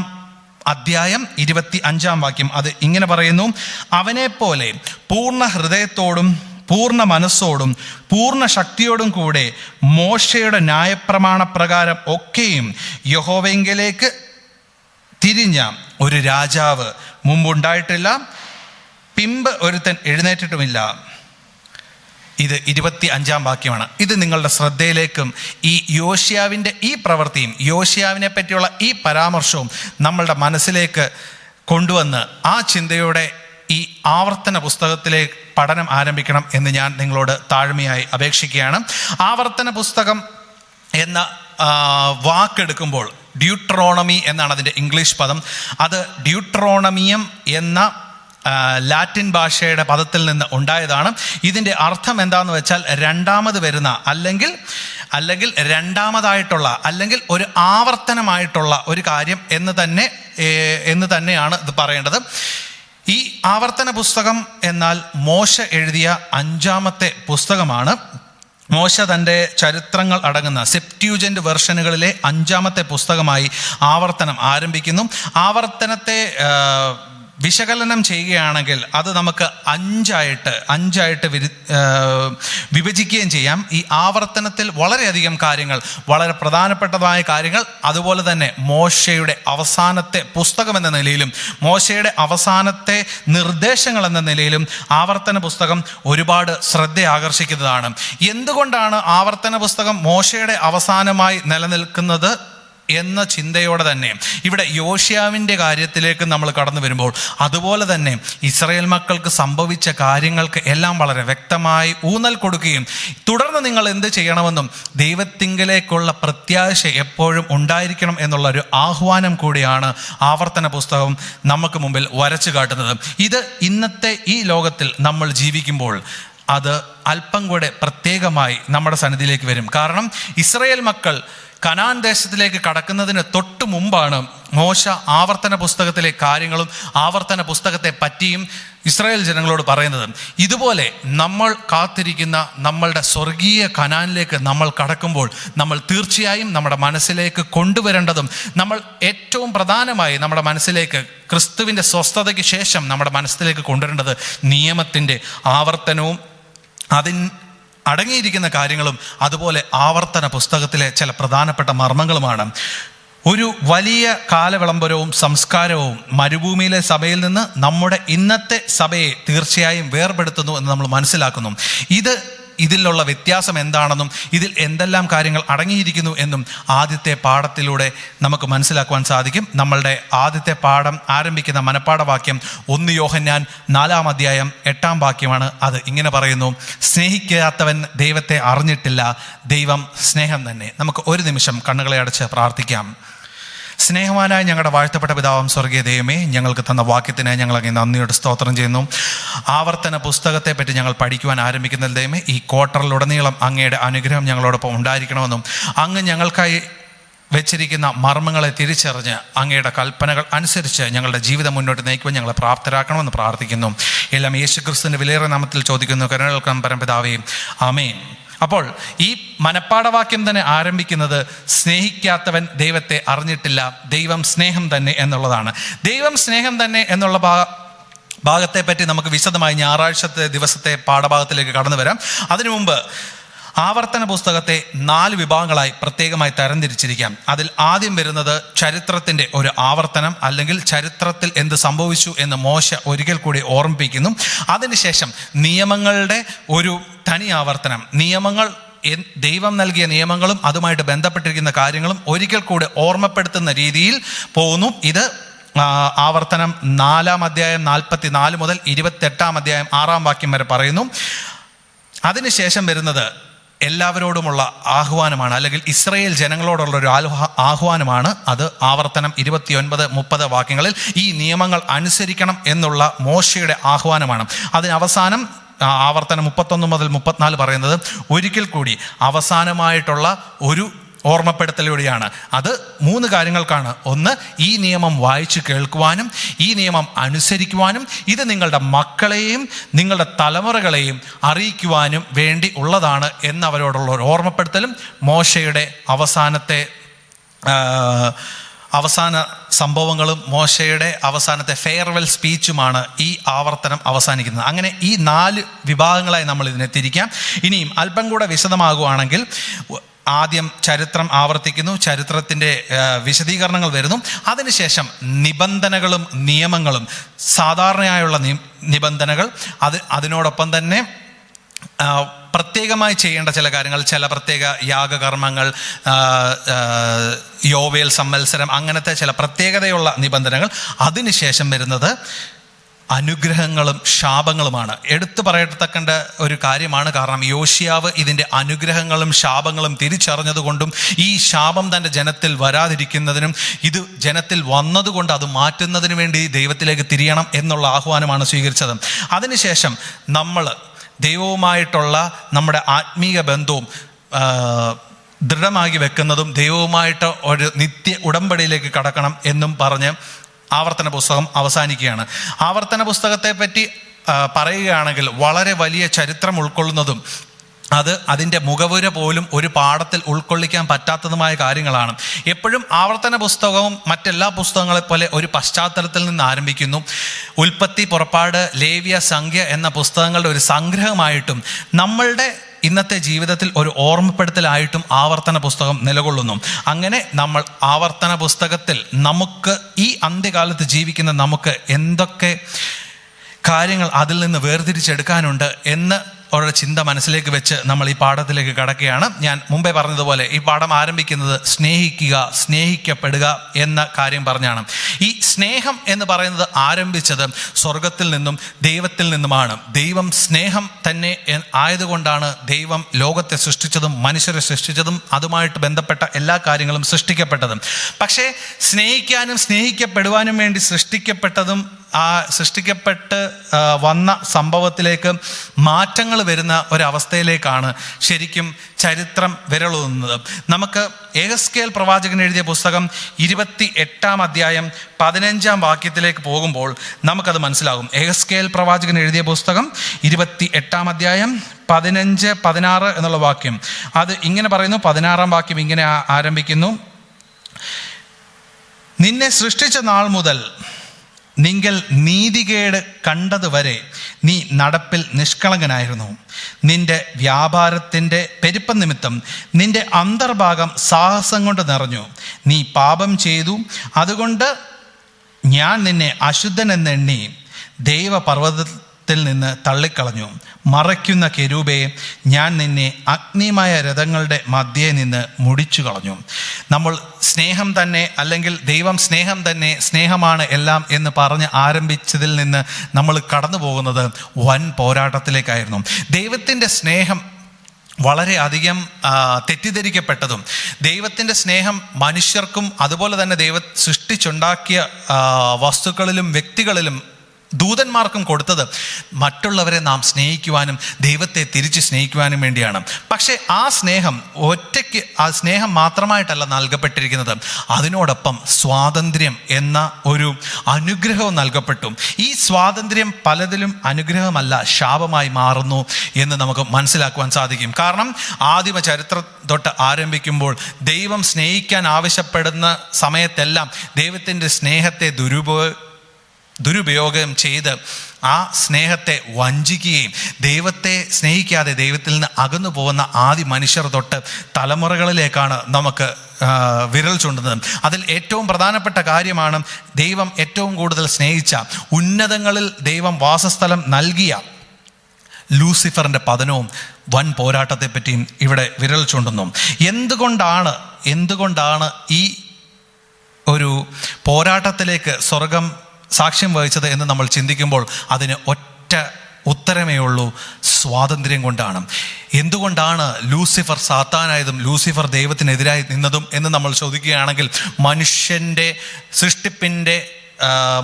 അധ്യായം 25-ാം വാക്യം. അത് ഇങ്ങനെ പറയുന്നു: അവനെപ്പോലെ പൂർണ്ണ ഹൃദയത്തോടും പൂർണ്ണ മനസ്സോടും പൂർണ്ണ ശക്തിയോടും കൂടെ മോശയുടെ ന്യായപ്രമാണ പ്രകാരം ഒക്കെയും യഹോവയെങ്കിലേക്ക് തിരിഞ്ഞ ഒരു രാജാവ് മുമ്പുണ്ടായിട്ടില്ല, പിമ്പ് ഒരുത്തൻ എഴുന്നേറ്റിട്ടുമില്ല. ഇത് 25-ാം വാക്യമാണ്. ഇത് നിങ്ങളുടെ ശ്രദ്ധയിലേക്കും ഈ യോശിയാവിൻ്റെ ഈ പ്രവൃത്തിയും യോശിയാവിനെ പറ്റിയുള്ള ഈ പരാമർശവും നമ്മളുടെ മനസ്സിലേക്ക് കൊണ്ടുവന്ന് ആ ചിന്തയോടെ ഈ ആവർത്തന പുസ്തകത്തിലെ പഠനം ആരംഭിക്കണം എന്ന് ഞാൻ നിങ്ങളോട് താഴ്മയായി അപേക്ഷിക്കുകയാണ്. ആവർത്തന പുസ്തകം എന്ന വാക്കെടുക്കുമ്പോൾ ഡ്യൂട്രോണമി എന്നാണ് അതിൻ്റെ ഇംഗ്ലീഷ് പദം. അത് ഡ്യൂട്രോണമിയം എന്ന ലാറ്റിൻ ഭാഷയുടെ പദത്തിൽ നിന്ന് ഉണ്ടായതാണ്. ഇതിൻ്റെ അർത്ഥം എന്താണെന്ന് വെച്ചാൽ രണ്ടാമത് വരുന്ന, അല്ലെങ്കിൽ രണ്ടാമതായിട്ടുള്ള, അല്ലെങ്കിൽ ഒരു ആവർത്തനമായിട്ടുള്ള ഒരു കാര്യം എന്ന് തന്നെയാണ് ഇത് പറയേണ്ടത്. ഈ ആവർത്തന പുസ്തകം എന്നാൽ മോശ എഴുതിയ 5-ാമത്തെ പുസ്തകമാണ്. മോശ തൻ്റെ ചരിത്രങ്ങൾ അടങ്ങുന്ന സെപ്റ്റ്യൂജൻ്റ് വെർഷനുകളിലെ 5-ാമത്തെ പുസ്തകമായി ആവർത്തനം ആരംഭിക്കുന്നു. ആവർത്തനത്തെ വിശകലനം ചെയ്യുകയാണെങ്കിൽ അത് നമുക്ക് അഞ്ചായിട്ട് വിഭജിക്കുകയും ചെയ്യാം. ഈ ആവർത്തനത്തിൽ വളരെയധികം കാര്യങ്ങൾ, വളരെ പ്രധാനപ്പെട്ടതായ കാര്യങ്ങൾ, അതുപോലെ തന്നെ മോശയുടെ അവസാനത്തെ പുസ്തകം എന്ന നിലയിലും മോശയുടെ അവസാനത്തെ നിർദ്ദേശങ്ങൾ എന്ന നിലയിലും ആവർത്തന പുസ്തകം ഒരുപാട് ശ്രദ്ധ ആകർഷിക്കുന്നതാണ്. എന്തുകൊണ്ടാണ് ആവർത്തന പുസ്തകം മോശയുടെ അവസാനമായി നിലനിൽക്കുന്നത് എന്ന ചിന്തയോടെ തന്നെ ഇവിടെ യോശിയാവിൻ്റെ കാര്യത്തിലേക്ക് നമ്മൾ കടന്നു വരുമ്പോൾ, അതുപോലെ തന്നെ ഇസ്രായേൽ മക്കൾക്ക് സംഭവിച്ച കാര്യങ്ങൾക്ക് എല്ലാം വളരെ വ്യക്തമായി ഊന്നൽ കൊടുക്കുകയും തുടർന്ന് നിങ്ങൾ എന്ത് ചെയ്യണമെന്നും ദൈവത്തിങ്കലേക്കുള്ള പ്രത്യാശ എപ്പോഴും ഉണ്ടായിരിക്കണം എന്നുള്ള ഒരു ആഹ്വാനം കൂടിയാണ് ആവർത്തന പുസ്തകം നമുക്ക് മുമ്പിൽ വരച്ചു കാട്ടുന്നത്. ഇത് ഇന്നത്തെ ഈ ലോകത്തിൽ നമ്മൾ ജീവിക്കുമ്പോൾ അത് അല്പം കൂടെ പ്രത്യേകമായി നമ്മുടെ സന്നിധിയിലേക്ക് വരും. കാരണം ഇസ്രായേൽ മക്കൾ കനാൻ ദേശത്തിലേക്ക് കടക്കുന്നതിന് തൊട്ട് മുമ്പാണ് മോശ ആവർത്തന പുസ്തകത്തിലെ കാര്യങ്ങളും ആവർത്തന പുസ്തകത്തെ പറ്റിയും ഇസ്രായേൽ ജനങ്ങളോട് പറയുന്നത്. ഇതുപോലെ നമ്മൾ കാത്തിരിക്കുന്ന നമ്മളുടെ സ്വർഗീയ കനാനിലേക്ക് നമ്മൾ കടക്കുമ്പോൾ നമ്മൾ തീർച്ചയായും നമ്മുടെ മനസ്സിലേക്ക് കൊണ്ടുവരേണ്ടതും, നമ്മൾ ഏറ്റവും പ്രധാനമായി നമ്മുടെ മനസ്സിലേക്ക് ക്രിസ്തുവിൻ്റെ സ്വസ്ഥതയ്ക്ക് ശേഷം നമ്മുടെ മനസ്സിലേക്ക് കൊണ്ടുവരേണ്ടത് നിയമത്തിൻ്റെ ആവർത്തനവും അടങ്ങിയിരിക്കുന്ന കാര്യങ്ങളും അതുപോലെ ആവർത്തന പുസ്തകത്തിലെ ചില പ്രധാനപ്പെട്ട മർമ്മങ്ങളുമാണ്. ഒരു വലിയ കാലവിളംബരവും സംസ്കാരവും മരുഭൂമിയിലെ സഭയിൽ നിന്ന് നമ്മുടെ ഇന്നത്തെ സഭയെ തീർച്ചയായും വേർപെടുത്തുന്നു എന്ന് നമ്മൾ മനസ്സിലാക്കുന്നു. ഇതിലുള്ള വ്യത്യാസം എന്താണെന്നും ഇതിൽ എന്തെല്ലാം കാര്യങ്ങൾ അടങ്ങിയിരിക്കുന്നു എന്നും ആദ്യത്തെ പാഠത്തിലൂടെ നമുക്ക് മനസ്സിലാക്കുവാൻ സാധിക്കും. നമ്മളുടെ ആദ്യത്തെ പാഠം ആരംഭിക്കുന്ന മനപ്പാഠവാക്യം 1 യോഹന്നാൻ 4-ാം അധ്യായം 8-ാം വാക്യമാണ്. അത് ഇങ്ങനെ പറയുന്നു: സ്നേഹിക്കാത്തവൻ ദൈവത്തെ അറിഞ്ഞിട്ടില്ല, ദൈവം സ്നേഹം തന്നെ. നമുക്ക് ഒരു നിമിഷം കണ്ണുകളെ അടച്ച് പ്രാർത്ഥിക്കാം. സ്നേഹവാനായ ഞങ്ങളുടെ വാഴ്ത്തപ്പെട്ട പിതാവും സ്വർഗീയ ദൈവമേ, ഞങ്ങൾക്ക് തന്ന വാക്യത്തിന് ഞങ്ങൾ അങ്ങ് നന്ദിയോടെ സ്തോത്രം ചെയ്യുന്നു. ആവർത്തന പുസ്തകത്തെ പറ്റി ഞങ്ങൾ പഠിക്കുവാൻ ആരംഭിക്കുന്ന ദൈവമേ, ഈ ക്വാർട്ടറിലുടനീളം അങ്ങയുടെ അനുഗ്രഹം ഞങ്ങളോടൊപ്പം ഉണ്ടായിരിക്കണമെന്നും അങ്ങ് ഞങ്ങൾക്കായി വെച്ചിരിക്കുന്ന മർമ്മങ്ങളെ തിരിച്ചറിഞ്ഞ് അങ്ങയുടെ കൽപ്പനകൾ അനുസരിച്ച് ഞങ്ങളുടെ ജീവിതം മുന്നോട്ട് നയിക്കുവാൻ ഞങ്ങളെ പ്രാപ്തരാക്കണമെന്ന് പ്രാർത്ഥിക്കുന്നു. എല്ലാം യേശുക്രിസ്തുവിൻ്റെ വിലയേറിയ നാമത്തിൽ ചോദിക്കുന്നു, കരുണകൾക്കും പരംപിതാവേ, ആമേൻ. അപ്പോൾ ഈ മനപ്പാഠവാക്യം തന്നെ ആരംഭിക്കുന്നത് സ്നേഹിക്കാത്തവൻ ദൈവത്തെ അറിഞ്ഞിട്ടില്ല, ദൈവം സ്നേഹം തന്നെ എന്നുള്ളതാണ്. ദൈവം സ്നേഹം തന്നെ എന്നുള്ള ഭാഗത്തെ പറ്റി നമുക്ക് വിശദമായി ഞായറാഴ്ചത്തെ ദിവസത്തെ പാഠഭാഗത്തിലേക്ക് കടന്നു വരാം. അതിനു മുമ്പ് ആവർത്തന പുസ്തകത്തെ 4 വിഭാഗങ്ങളായി പ്രത്യേകമായി തരംതിരിച്ചിരിക്കാം. അതിൽ ആദ്യം വരുന്നത് ചരിത്രത്തിൻ്റെ ഒരു ആവർത്തനം, അല്ലെങ്കിൽ ചരിത്രത്തിൽ എന്ത് സംഭവിച്ചു എന്ന് മോശ ഒരിക്കൽ കൂടി ഓർമ്മിപ്പിക്കുന്നു. അതിനുശേഷം നിയമങ്ങളുടെ ഒരു തനി ആവർത്തനം, നിയമങ്ങൾ ദൈവം നൽകിയ നിയമങ്ങളും അതുമായിട്ട് ബന്ധപ്പെട്ടിരിക്കുന്ന കാര്യങ്ങളും ഒരിക്കൽ കൂടെ ഓർമ്മപ്പെടുത്തുന്ന രീതിയിൽ പോകുന്നു. ഇത് ആവർത്തനം 4-ാം അധ്യായം 44 മുതൽ 28-ാം അധ്യായം 6-ാം വാക്യം വരെ പറയുന്നു. അതിനുശേഷം വരുന്നത് എല്ലാവരോടുമുള്ള ആഹ്വാനമാണ്, അല്ലെങ്കിൽ ഇസ്രായേൽ ജനങ്ങളോടുള്ള ഒരു ആഹ്വാനമാണ്. അത് ആവർത്തനം 29-30 വാക്യങ്ങളിൽ ഈ നിയമങ്ങൾ അനുസരിക്കണം എന്നുള്ള മോശയുടെ ആഹ്വാനമാണ്. അതിനവസാനം ആവർത്തനം 31 മുതൽ 34 പറയുന്നത് ഒരിക്കൽ കൂടി അവസാനമായിട്ടുള്ള ഒരു ഓർമ്മപ്പെടുത്തലൂടെയാണ്. അത് 3 കാര്യങ്ങൾക്കാണ്. ഒന്ന്, ഈ നിയമം വായിച്ചു കേൾക്കുവാനും ഈ നിയമം അനുസരിക്കുവാനും ഇത് നിങ്ങളുടെ മക്കളെയും നിങ്ങളുടെ തലമുറകളെയും അറിയിക്കുവാനും വേണ്ടി ഉള്ളതാണ് എന്നവരോടുള്ള ഒരു ഓർമ്മപ്പെടുത്തലും മോശയുടെ അവസാന സംഭവങ്ങളും മോശയുടെ അവസാനത്തെ ഫെയർവെൽ സ്പീച്ചുമാണ് ഈ ആവർത്തനം അവസാനിക്കുന്നത്. അങ്ങനെ ഈ 4 വിഭാഗങ്ങളായി നമ്മൾ ഇതിനെ തിരിക്കാം. ഇനിയും അല്പം കൂടെ വിശദമാകുവാണെങ്കിൽ ആദ്യം ചരിത്രം ആവർത്തിക്കുന്നു, ചരിത്രത്തിൻ്റെ വിശദീകരണങ്ങൾ വരുന്നു. അതിനുശേഷം നിബന്ധനകളും നിയമങ്ങളും, സാധാരണയായുള്ള നിബന്ധനകൾ, അതിനോടൊപ്പം തന്നെ പ്രത്യേകമായി ചെയ്യേണ്ട ചില കാര്യങ്ങൾ, ചില പ്രത്യേക യാഗകർമ്മങ്ങൾ, യോവേൽ സംവത്സരം, അങ്ങനത്തെ ചില പ്രത്യേകതയുള്ള നിബന്ധനകൾ. അതിനുശേഷം വരുന്നത് അനുഗ്രഹങ്ങളും ശാപങ്ങളുമാണ്. എടുത്തു പറയത്തക്കേണ്ട ഒരു കാര്യമാണ്. കാരണം യോശിയാവ് ഇതിൻ്റെ അനുഗ്രഹങ്ങളും ശാപങ്ങളും തിരിച്ചറിഞ്ഞതുകൊണ്ടും ഈ ശാപം തൻ്റെ ജനത്തിൽ വരാതിരിക്കുന്നതിനും ഇത് ജനത്തിൽ വന്നതുകൊണ്ട് അത് മാറ്റുന്നതിനു വേണ്ടി ദൈവത്തിലേക്ക് തിരിയണം എന്നുള്ള ആഹ്വാനമാണ് സ്വീകരിച്ചത്. അതിനുശേഷം നമ്മൾ ദൈവവുമായിട്ടുള്ള നമ്മുടെ ആത്മീയ ബന്ധവും ദൃഢമാക്കി വെക്കുന്നതും ദൈവവുമായിട്ട് ഒരു നിത്യ ഉടമ്പടിയിലേക്ക് കടക്കണം എന്നും പറഞ്ഞ് ആവർത്തന പുസ്തകം അവസാനിക്കുകയാണ്. ആവർത്തന പുസ്തകത്തെ പറ്റി പറയുകയാണെങ്കിൽ വളരെ വലിയ ചരിത്രം ഉൾക്കൊള്ളുന്നതും അതിൻ്റെ മുഖവുര പോലും ഒരു പാഠത്തിൽ ഉൾക്കൊള്ളിക്കാൻ പറ്റാത്തതുമായ കാര്യങ്ങളാണ്. എപ്പോഴും ആവർത്തന പുസ്തകവും മറ്റെല്ലാ പുസ്തകങ്ങളെപ്പോലെ ഒരു പശ്ചാത്തലത്തിൽ നിന്ന് ആരംഭിക്കുന്നു. ഉൽപ്പത്തി, പുറപ്പാട്, ലേവ്യ, സംഖ്യ എന്ന പുസ്തകങ്ങളുടെ ഒരു സംഗ്രഹമായിട്ടും നമ്മളുടെ ഇന്നത്തെ ജീവിതത്തിൽ ഒരു ഓർമ്മപ്പെടുത്തലായിട്ടും ആവർത്തന പുസ്തകം നിലകൊള്ളുന്നു. അങ്ങനെ നമ്മൾ ആവർത്തന പുസ്തകത്തിൽ നമുക്ക് ഈ അന്ത്യകാലത്ത് ജീവിക്കുന്ന നമുക്ക് എന്തൊക്കെ കാര്യങ്ങൾ അതിൽ നിന്ന് വേർതിരിച്ചെടുക്കാനുണ്ട് എന്ന് ഒരു ചിന്ത മനസ്സിലേക്ക് വെച്ച് നമ്മൾ ഈ പാഠത്തിലേക്ക് കടക്കുകയാണ്. ഞാൻ മുമ്പേ പറഞ്ഞതുപോലെ ഈ പാഠം ആരംഭിക്കുന്നത് സ്നേഹിക്കുക, സ്നേഹിക്കപ്പെടുക എന്ന കാര്യം പറഞ്ഞാണ്. ഈ സ്നേഹം എന്ന് പറയുന്നത് ആരംഭിച്ചത് സ്വർഗത്തിൽ നിന്നും ദൈവത്തിൽ നിന്നുമാണ്. ദൈവം സ്നേഹം തന്നെ ആയതുകൊണ്ടാണ് ദൈവം ലോകത്തെ സൃഷ്ടിച്ചതും മനുഷ്യരെ സൃഷ്ടിച്ചതും അതുമായിട്ട് ബന്ധപ്പെട്ട എല്ലാ കാര്യങ്ങളും സൃഷ്ടിക്കപ്പെട്ടതും. പക്ഷേ സ്നേഹിക്കാനും സ്നേഹിക്കപ്പെടുവാനും വേണ്ടി സൃഷ്ടിക്കപ്പെട്ട് വന്ന സംഭവത്തിലേക്ക് മാറ്റങ്ങൾ വരുന്ന ഒരവസ്ഥയിലേക്കാണ് ശരിക്കും ചരിത്രം വിരളുന്നത്. നമുക്ക് യെഹെസ്കേൽ പ്രവാചകൻ എഴുതിയ പുസ്തകം 28-ാം അധ്യായം 15-ാം വാക്യത്തിലേക്ക് പോകുമ്പോൾ നമുക്കത് മനസ്സിലാകും. യെഹെസ്കേൽ പ്രവാചകൻ എഴുതിയ പുസ്തകം 28-ാം അധ്യായം 15-16 എന്നുള്ള വാക്യം അത് ഇങ്ങനെ പറയുന്നു. 16-ാം വാക്യം ഇങ്ങനെ ആരംഭിക്കുന്നു: നിന്നെ സൃഷ്ടിച്ച നാൾ മുതൽ നിങ്ങൾ നീതികേട് കണ്ടതുവരെ നീ നടപ്പിൽ നിഷ്കളങ്കനായിരുന്നു. നിന്റെ വ്യാപാരത്തിൻ്റെ പെരുപ്പം നിമിത്തം നിന്റെ അന്തർഭാഗം സാഹസം കൊണ്ട് നിറഞ്ഞു. നീ പാപം ചെയ്തു, അതുകൊണ്ട് ഞാൻ നിന്നെ അശുദ്ധനെന്നെണ്ണി ദൈവപർവ്വതത്തിൽ നിന്ന് തള്ളിക്കളഞ്ഞു. മറയ്ക്കുന്ന കെരൂബേ, ഞാൻ നിന്നെ അഗ്നിമയ രഥങ്ങളുടെ മധ്യേ നിന്ന് മുടിച്ചു കളഞ്ഞു. നമ്മൾ സ്നേഹം തന്നെ, അല്ലെങ്കിൽ ദൈവം സ്നേഹം തന്നെ, സ്നേഹമാണ് എല്ലാം എന്ന് പറഞ്ഞ് ആരംഭിച്ചതിൽ നിന്ന് നമ്മൾ കടന്നു പോകുന്നത് വൻ പോരാട്ടത്തിലേക്കായിരുന്നു. ദൈവത്തിൻ്റെ സ്നേഹം വളരെ അധികം തെറ്റിദ്ധരിക്കപ്പെട്ടതും ദൈവത്തിൻ്റെ സ്നേഹം മനുഷ്യർക്കും അതുപോലെ തന്നെ ദൈവം സൃഷ്ടിച്ചുണ്ടാക്കിയ വസ്തുക്കളിലും വ്യക്തികളിലും ദൂതന്മാർക്കും കൊടുത്തത് മറ്റുള്ളവരെ നാം സ്നേഹിക്കുവാനും ദൈവത്തെ തിരിച്ച് സ്നേഹിക്കുവാനും വേണ്ടിയാണ്. പക്ഷേ ആ സ്നേഹം മാത്രമായിട്ടല്ല നൽകപ്പെട്ടിരിക്കുന്നത്, അതിനോടൊപ്പം സ്വാതന്ത്ര്യം എന്ന ഒരു അനുഗ്രഹവും നൽകപ്പെട്ടു. ഈ സ്വാതന്ത്ര്യം പലതിലും അനുഗ്രഹമല്ല, ശാപമായി മാറുന്നു എന്ന് നമുക്ക് മനസ്സിലാക്കുവാൻ സാധിക്കും. കാരണം ആദിമ ചരിത്രം തൊട്ട് ആരംഭിക്കുമ്പോൾ ദൈവം സ്നേഹിക്കാൻ ആവശ്യപ്പെടുന്ന സമയത്തെല്ലാം ദൈവത്തിൻ്റെ സ്നേഹത്തെ ദുരുപയോഗം ചെയ്ത് ആ സ്നേഹത്തെ വഞ്ചിക്കുകയും ദൈവത്തെ സ്നേഹിക്കാതെ ദൈവത്തിൽ നിന്ന് അകന്നു പോകുന്ന ആദി മനുഷ്യർ തൊട്ട് തലമുറകളിലേക്കാണ് നമുക്ക് വിരൽ ചൂണ്ടുന്നത്. അതിൽ ഏറ്റവും പ്രധാനപ്പെട്ട കാര്യമാണ് ദൈവം ഏറ്റവും കൂടുതൽ സ്നേഹിച്ച, ഉന്നതങ്ങളിൽ ദൈവം വാസസ്ഥലം നൽകിയ ലൂസിഫറിൻ്റെ പതനവും വൻ പോരാട്ടത്തെപ്പറ്റിയും ഇവിടെ വിരൽ ചൂണ്ടുന്നു. എന്തുകൊണ്ടാണ് ഈ ഒരു പോരാട്ടത്തിലേക്ക് സ്വർഗം സാക്ഷ്യം വഹിച്ചത് എന്ന് നമ്മൾ ചിന്തിക്കുമ്പോൾ അതിന് ഒറ്റ ഉത്തരമേ ഉള്ളൂ: സ്വാതന്ത്ര്യം കൊണ്ടാണ്. എന്തുകൊണ്ടാണ് ലൂസിഫർ സാത്താനായതും ലൂസിഫർ ദൈവത്തിനെതിരായി നിന്നതും എന്ന് നമ്മൾ ചോദിക്കുകയാണെങ്കിൽ, മനുഷ്യൻ്റെ സൃഷ്ടിപ്പിൻ്റെ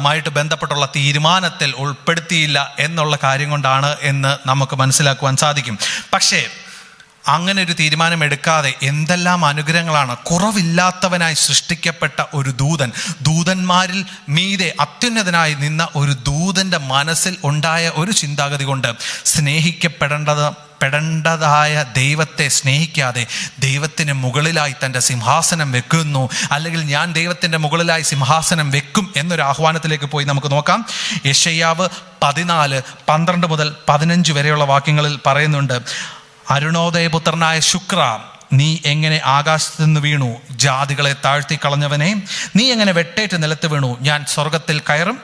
മായിട്ട് ബന്ധപ്പെട്ടുള്ള തീരുമാനത്തിൽ ഉൾപ്പെടുത്തിയില്ല എന്നുള്ള കാര്യം കൊണ്ടാണ് എന്ന് നമുക്ക് മനസ്സിലാക്കുവാൻ സാധിക്കും. പക്ഷേ അങ്ങനെ ഒരു തീരുമാനം എടുക്കാതെ എന്തെല്ലാം അനുഗ്രഹങ്ങളാണ്! കുറവില്ലാത്തവനായി സൃഷ്ടിക്കപ്പെട്ട ഒരു ദൂതന്മാരിൽ മീതെ അത്യുന്നതനായി നിന്ന ഒരു ദൂതൻ്റെ മനസ്സിൽ ഉണ്ടായ ഒരു ചിന്താഗതി കൊണ്ട് പെടേണ്ടതായ ദൈവത്തെ സ്നേഹിക്കാതെ ദൈവത്തിന് മുകളിലായി തൻ്റെ സിംഹാസനം വെക്കുന്നു, അല്ലെങ്കിൽ ഞാൻ ദൈവത്തിൻ്റെ മുകളിലായി സിംഹാസനം വെക്കും എന്നൊരു ആഹ്വാനത്തിലേക്ക് പോയി നമുക്ക് നോക്കാം. യെശയ്യാവ് 14:12 മുതൽ 15 വരെയുള്ള വാക്യങ്ങളിൽ പറയുന്നുണ്ട്: അരുണോദയപുത്രനായ ശുക്ര, നീ എങ്ങനെ ആകാശത്തു നിന്ന് വീണു? ജാതികളെ താഴ്ത്തി കളഞ്ഞവനെ, നീ എങ്ങനെ വെട്ടേറ്റ് നിലത്ത് വീണു? ഞാൻ സ്വർഗത്തിൽ കയറും,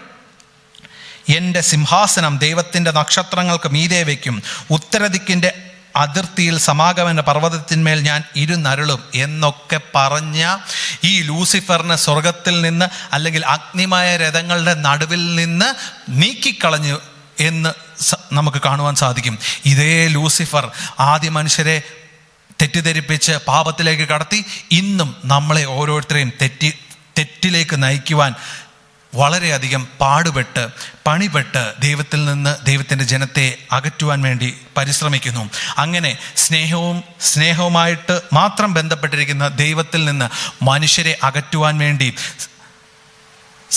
എൻ്റെ സിംഹാസനം ദൈവത്തിൻ്റെ നക്ഷത്രങ്ങൾക്ക് മീതെ വയ്ക്കും. ഉത്തരദിക്കിൻ്റെ അതിർത്തിയിൽ സമാഗമന പർവ്വതത്തിന്മേൽ ഞാൻ ഇരുന്നരുളും എന്നൊക്കെ പറഞ്ഞ ഈ ലൂസിഫറിനെ സ്വർഗത്തിൽ നിന്ന്, അല്ലെങ്കിൽ അഗ്നിമയ രഥങ്ങളുടെ നടുവിൽ നിന്ന് നീക്കിക്കളഞ്ഞു എന്ന് നമുക്ക് കാണുവാൻ സാധിക്കും. ഇതേ ലൂസിഫർ ആദ്യ മനുഷ്യരെ തെറ്റിദ്ധരിപ്പിച്ച് പാപത്തിലേക്ക് കടത്തി ഇന്നും നമ്മളെ ഓരോരുത്തരെയും തെറ്റിലേക്ക് നയിക്കുവാൻ വളരെയധികം പണിപ്പെട്ട് ദൈവത്തിൽ നിന്ന് ദൈവത്തിൻ്റെ ജനത്തെ അകറ്റുവാൻ വേണ്ടി പരിശ്രമിക്കുന്നു. അങ്ങനെ സ്നേഹവുമായിട്ട് മാത്രം ബന്ധപ്പെട്ടിരിക്കുന്ന ദൈവത്തിൽ നിന്ന് മനുഷ്യരെ അകറ്റുവാൻ വേണ്ടി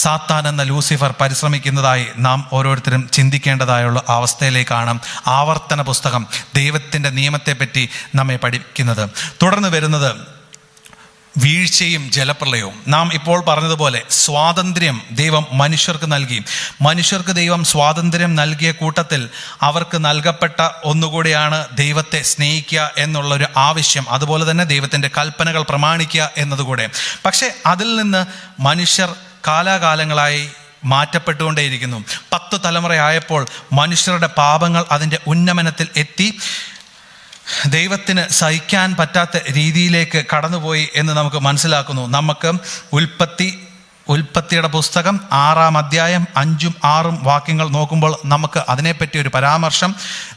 സാത്താൻ എന്ന ലൂസിഫർ പരിശ്രമിക്കുന്നതായി നാം ഓരോരുത്തരും ചിന്തിക്കേണ്ടതായുള്ള അവസ്ഥയിലേക്കാണ് ആവർത്തന പുസ്തകം ദൈവത്തിൻ്റെ നിയമത്തെപ്പറ്റി നമ്മെ പഠിക്കുന്നത്. തുടർന്ന് വരുന്നത് വീഴ്ചയും ജലപ്രളയവും. നാം ഇപ്പോൾ പറഞ്ഞതുപോലെ സ്വാതന്ത്ര്യം ദൈവം മനുഷ്യർക്ക് ദൈവം സ്വാതന്ത്ര്യം നൽകിയ കൂട്ടത്തിൽ അവർക്ക് നൽകപ്പെട്ട ഒന്നുകൂടിയാണ് ദൈവത്തെ സ്നേഹിക്കുക എന്നുള്ളൊരു ആവശ്യം, അതുപോലെ തന്നെ ദൈവത്തിൻ്റെ കൽപ്പനകൾ പ്രമാണിക്കുക എന്നതുകൂടെ. പക്ഷേ അതിൽ നിന്ന് മനുഷ്യർ കാലാകാലങ്ങളായി മാറ്റപ്പെട്ടുകൊണ്ടേയിരിക്കുന്നു. 10 തലമുറയായപ്പോൾ മനുഷ്യരുടെ പാപങ്ങൾ അതിൻ്റെ ഉന്നമനത്തിൽ എത്തി ദൈവത്തിന് സഹിക്കാൻ പറ്റാത്ത രീതിയിലേക്ക് കടന്നുപോയി എന്ന് നമുക്ക് മനസ്സിലാക്കുന്നു. നമുക്ക് ഉൽപ്പത്തിയുടെ പുസ്തകം 6-ാം അധ്യായം 5-6 വാക്യങ്ങൾ നോക്കുമ്പോൾ നമുക്ക് അതിനെപ്പറ്റി ഒരു പരാമർശം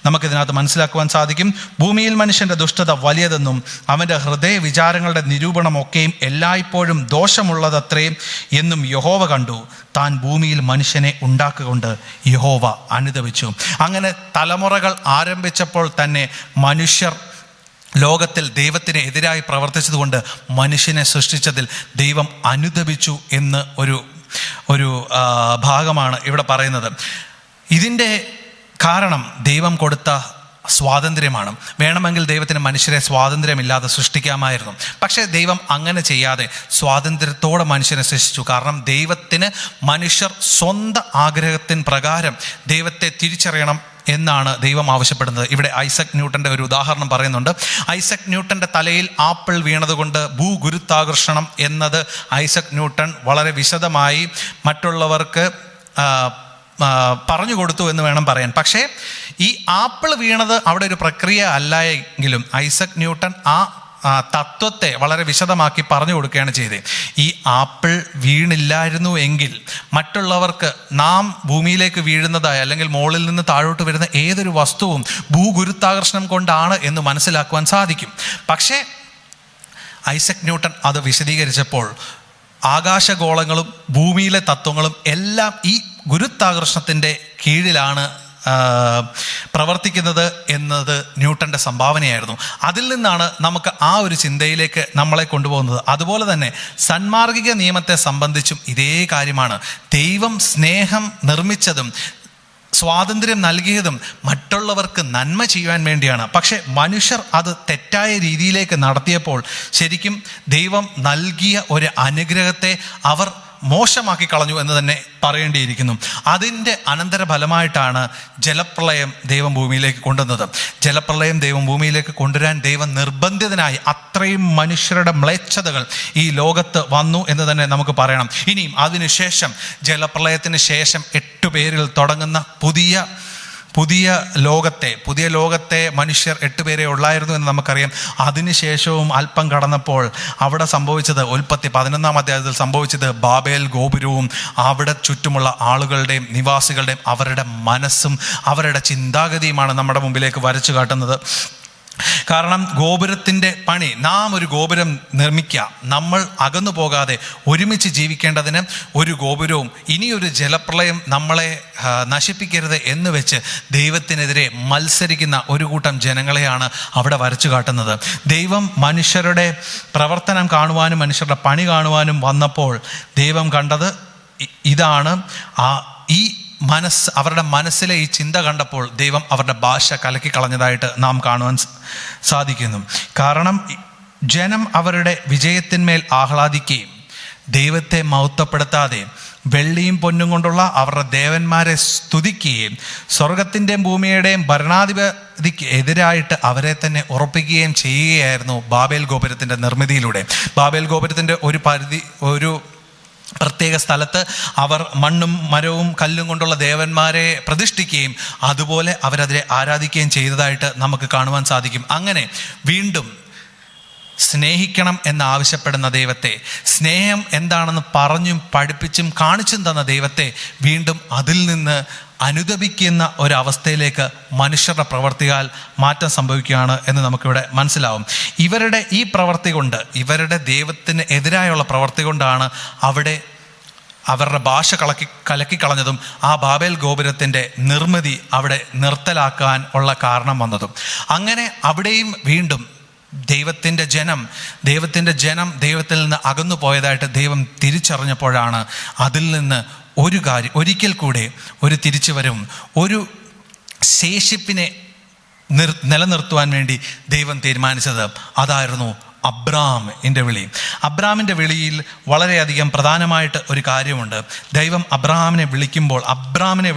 നമുക്കിതിനകത്ത് മനസ്സിലാക്കുവാൻ സാധിക്കും. ഭൂമിയിൽ മനുഷ്യൻ്റെ ദുഷ്ടത വലിയതെന്നും അവൻ്റെ ഹൃദയ വിചാരങ്ങളുടെ നിരൂപണമൊക്കെയും എല്ലായ്പ്പോഴും ദോഷമുള്ളതത്രയും എന്നും യഹോവ കണ്ടു. താൻ ഭൂമിയിൽ മനുഷ്യനെ ഉണ്ടാക്കുകൊണ്ട് യഹോവ അനുതപിച്ചു. അങ്ങനെ തലമുറകൾ ആരംഭിച്ചപ്പോൾ തന്നെ മനുഷ്യർ ലോകത്തിൽ ദൈവത്തിന് എതിരായി പ്രവർത്തിച്ചതുകൊണ്ട് മനുഷ്യനെ സൃഷ്ടിച്ചതിൽ ദൈവം അനുതപിച്ചു എന്ന് ഒരു ഭാഗമാണ് ഇവിടെ പറയുന്നത്. ഇതിൻ്റെ കാരണം ദൈവം കൊടുത്ത സ്വാതന്ത്ര്യമാണ്. വേണമെങ്കിൽ ദൈവത്തിന് മനുഷ്യരെ സ്വാതന്ത്ര്യമില്ലാതെ സൃഷ്ടിക്കാമായിരുന്നു. പക്ഷേ ദൈവം അങ്ങനെ ചെയ്യാതെ സ്വാതന്ത്ര്യത്തോടെ മനുഷ്യനെ സൃഷ്ടിച്ചു. കാരണം ദൈവത്തിന് മനുഷ്യർ സ്വന്തം ആഗ്രഹത്തിന് പ്രകാരം ദൈവത്തെ തിരിച്ചറിയണം എന്നാണ് ദൈവം ആവശ്യപ്പെടുന്നത്. ഇവിടെ ഐസക് ന്യൂട്ടൻ്റെ ഒരു ഉദാഹരണം പറയുന്നുണ്ട്. ഐസക് ന്യൂട്ടൻ്റെ തലയിൽ ആപ്പിൾ വീണതുകൊണ്ട് ഭൂഗുരുത്വാകർഷണം എന്നത് ഐസക് ന്യൂട്ടൺ വളരെ വിശദമായി മറ്റുള്ളവർക്ക് പറഞ്ഞു കൊടുത്തു എന്ന് വേണം പറയാൻ. പക്ഷേ ഈ ആപ്പിൾ വീണത് അവിടെ ഒരു പ്രക്രിയ അല്ല എങ്കിലും ഐസക് ന്യൂട്ടൺ ആ തത്വത്തെ വളരെ വിശദമാക്കി പറഞ്ഞു കൊടുക്കുകയാണ് ചെയ്തത്. ഈ ആപ്പിൾ വീണില്ലായിരുന്നു എങ്കിൽ മറ്റുള്ളവർക്ക് നാം ഭൂമിയിലേക്ക് വീഴുന്നതായ അല്ലെങ്കിൽ മുകളിൽ നിന്ന് താഴോട്ട് വരുന്ന ഏതൊരു വസ്തുവും ഭൂഗുരുത്വാകർഷണം കൊണ്ടാണ് എന്ന് മനസ്സിലാക്കുവാൻ സാധിക്കും. പക്ഷേ ഐസക് ന്യൂട്ടൺ അത് വിശദീകരിച്ചപ്പോൾ ആകാശഗോളങ്ങളും ഭൂമിയിലെ തത്വങ്ങളും എല്ലാം ഈ ഗുരുത്വാകർഷണത്തിൻ്റെ കീഴിലാണ് പ്രവർത്തിക്കുന്നത് എന്നത് ന്യൂട്ടൻ്റെ സംഭാവനയായിരുന്നു. അതിൽ നിന്നാണ് നമുക്ക് ആ ഒരു ചിന്തയിലേക്ക് നമ്മളെ കൊണ്ടുപോകുന്നത്. അതുപോലെ തന്നെ സന്മാർഗിക നിയമത്തെ സംബന്ധിച്ചും ഇതേ കാര്യമാണ്. ദൈവം സ്നേഹം നിർമ്മിച്ചതും സ്വാതന്ത്ര്യം നൽകിയതും മറ്റുള്ളവർക്ക് നന്മ ചെയ്യുവാൻ വേണ്ടിയാണ്. പക്ഷേ മനുഷ്യർ അത് തെറ്റായ രീതിയിലേക്ക് നടത്തിയപ്പോൾ ശരിക്കും ദൈവം നൽകിയ ഒരു അനുഗ്രഹത്തെ അവർ മോശമാക്കി കളഞ്ഞു എന്ന് തന്നെ പറയേണ്ടിയിരിക്കുന്നു. അതിൻ്റെ അനന്തരഫലമായിട്ടാണ് ജലപ്രളയം ദൈവം ഭൂമിയിലേക്ക് കൊണ്ടുവന്നത്. ജലപ്രളയം ദൈവം ഭൂമിയിലേക്ക് കൊണ്ടുവരാൻ ദൈവം നിർബന്ധിതനായി. അത്രയും മനുഷ്യരുടെ മ്ലേച്ഛതകൾ ഈ ലോകത്ത് വന്നു എന്ന് തന്നെ നമുക്ക് പറയണം. ഇനിയും അതിനുശേഷം ജലപ്രളയത്തിന് ശേഷം 8 പേരിൽ തുടങ്ങുന്ന പുതിയ ലോകത്തെ മനുഷ്യർ 8 പേരെ ഉള്ളായിരുന്നു എന്ന് നമുക്കറിയാം. അതിനുശേഷവും അല്പം കടന്നപ്പോൾ അവിടെ സംഭവിച്ചത്, ഉൽപ്പത്തി 11-ാം അധ്യായത്തിൽ സംഭവിച്ചത് ബാബേൽ ഗോപുരവും അവിടെ ചുറ്റുമുള്ള ആളുകളുടെയും നിവാസികളുടെയും അവരുടെ മനസ്സും അവരുടെ ചിന്താഗതിയുമാണ് നമ്മുടെ മുമ്പിലേക്ക് വരച്ചു കാട്ടുന്നത്. കാരണം ഗോപുരത്തിൻ്റെ പണി, നാം ഒരു ഗോപുരം നിർമ്മിക്കുക, നമ്മൾ അകന്നു പോകാതെ ഒരുമിച്ച് ജീവിക്കേണ്ടതിന് ഒരു ഗോപുരവും ഇനിയൊരു ജലപ്രളയം നമ്മളെ നശിപ്പിക്കരുത് എന്ന് വെച്ച് ദൈവത്തിനെതിരെ മത്സരിക്കുന്ന ഒരു കൂട്ടം ജനങ്ങളെയാണ് അവിടെ വരച്ചു കാട്ടുന്നത്. ദൈവം മനുഷ്യരുടെ പ്രവർത്തനം കാണുവാനും മനുഷ്യരുടെ പണി കാണുവാനും വന്നപ്പോൾ ദൈവം കണ്ടത് ഇതാണ്. ഈ അവരുടെ മനസ്സിലെ ഈ ചിന്ത കണ്ടപ്പോൾ ദൈവം അവരുടെ ഭാഷ കലക്കി കളഞ്ഞതായിട്ട് നാം കാണുവാൻ സാധിക്കുന്നു. കാരണം ജനം അവരുടെ വിജയത്തിന്മേൽ ആഹ്ലാദിക്കുകയും ദൈവത്തെ മഹത്വപ്പെടുത്താതെ വെള്ളിയും പൊന്നും കൊണ്ടുള്ള അവരുടെ ദേവന്മാരെ സ്തുതിക്കുകയും സ്വർഗത്തിൻ്റെയും ഭൂമിയുടെയും ഭരണാധിപതിക്ക് എതിരായിട്ട് അവരെ തന്നെ ഉറപ്പിക്കുകയും ചെയ്യുകയായിരുന്നു ബാബേൽ ഗോപുരത്തിൻ്റെ നിർമ്മിതിയിലൂടെ. ബാബേൽ ഗോപുരത്തിൻ്റെ ഒരു പ്രത്യേക സ്ഥലത്ത് അവർ മണ്ണും മരവും കല്ലും കൊണ്ടുള്ള ദേവന്മാരെ പ്രതിഷ്ഠിക്കുകയും അതുപോലെ അവരതിനെ ആരാധിക്കുകയും ചെയ്തതായിട്ട് നമുക്ക് കാണുവാൻ സാധിക്കും. അങ്ങനെ വീണ്ടും സ്നേഹിക്കണം എന്നാവശ്യപ്പെടുന്ന ദൈവത്തെ, സ്നേഹം എന്താണെന്ന് പറഞ്ഞും പഠിപ്പിച്ചും കാണിച്ചും തന്ന ദൈവത്തെ വീണ്ടും അതിൽ നിന്ന് അനുദപിക്കുന്ന ഒരവസ്ഥയിലേക്ക് മനുഷ്യരുടെ പ്രവർത്തിയാൽ മാറ്റം സംഭവിക്കുകയാണ് എന്ന് നമുക്കിവിടെ മനസ്സിലാവും. ഇവരുടെ ഈ പ്രവർത്തി കൊണ്ട്, ഇവരുടെ ദൈവത്തിന് എതിരായുള്ള പ്രവർത്തി കൊണ്ടാണ് അവിടെ അവരുടെ ഭാഷ കലക്കിക്കളഞ്ഞതും ആ ബാബേൽ ഗോപുരത്തിൻ്റെ നിർമ്മിതി അവിടെ നിർത്തലാക്കാൻ ഉള്ള കാരണം വന്നതും. അങ്ങനെ അവിടെയും വീണ്ടും ദൈവത്തിൻ്റെ ജനം ദൈവത്തിൽ നിന്ന് അകന്നു പോയതായിട്ട് ദൈവം തിരിച്ചറിഞ്ഞപ്പോഴാണ് അതിൽ നിന്ന് ഒരു കാര്യം, ഒരിക്കൽ കൂടെ ഒരു തിരിച്ചുവരവും ഒരു ശേഷിപ്പിനെ നിലനിർത്തുവാൻ വേണ്ടി ദൈവം തീരുമാനിച്ചത്. അതായിരുന്നു അബ്രാമിൻ്റെ വിളി. അബ്രാമിൻ്റെ വിളിയിൽ വളരെയധികം പ്രധാനമായിട്ട് ഒരു കാര്യമുണ്ട്. ദൈവം അബ്രാമിനെ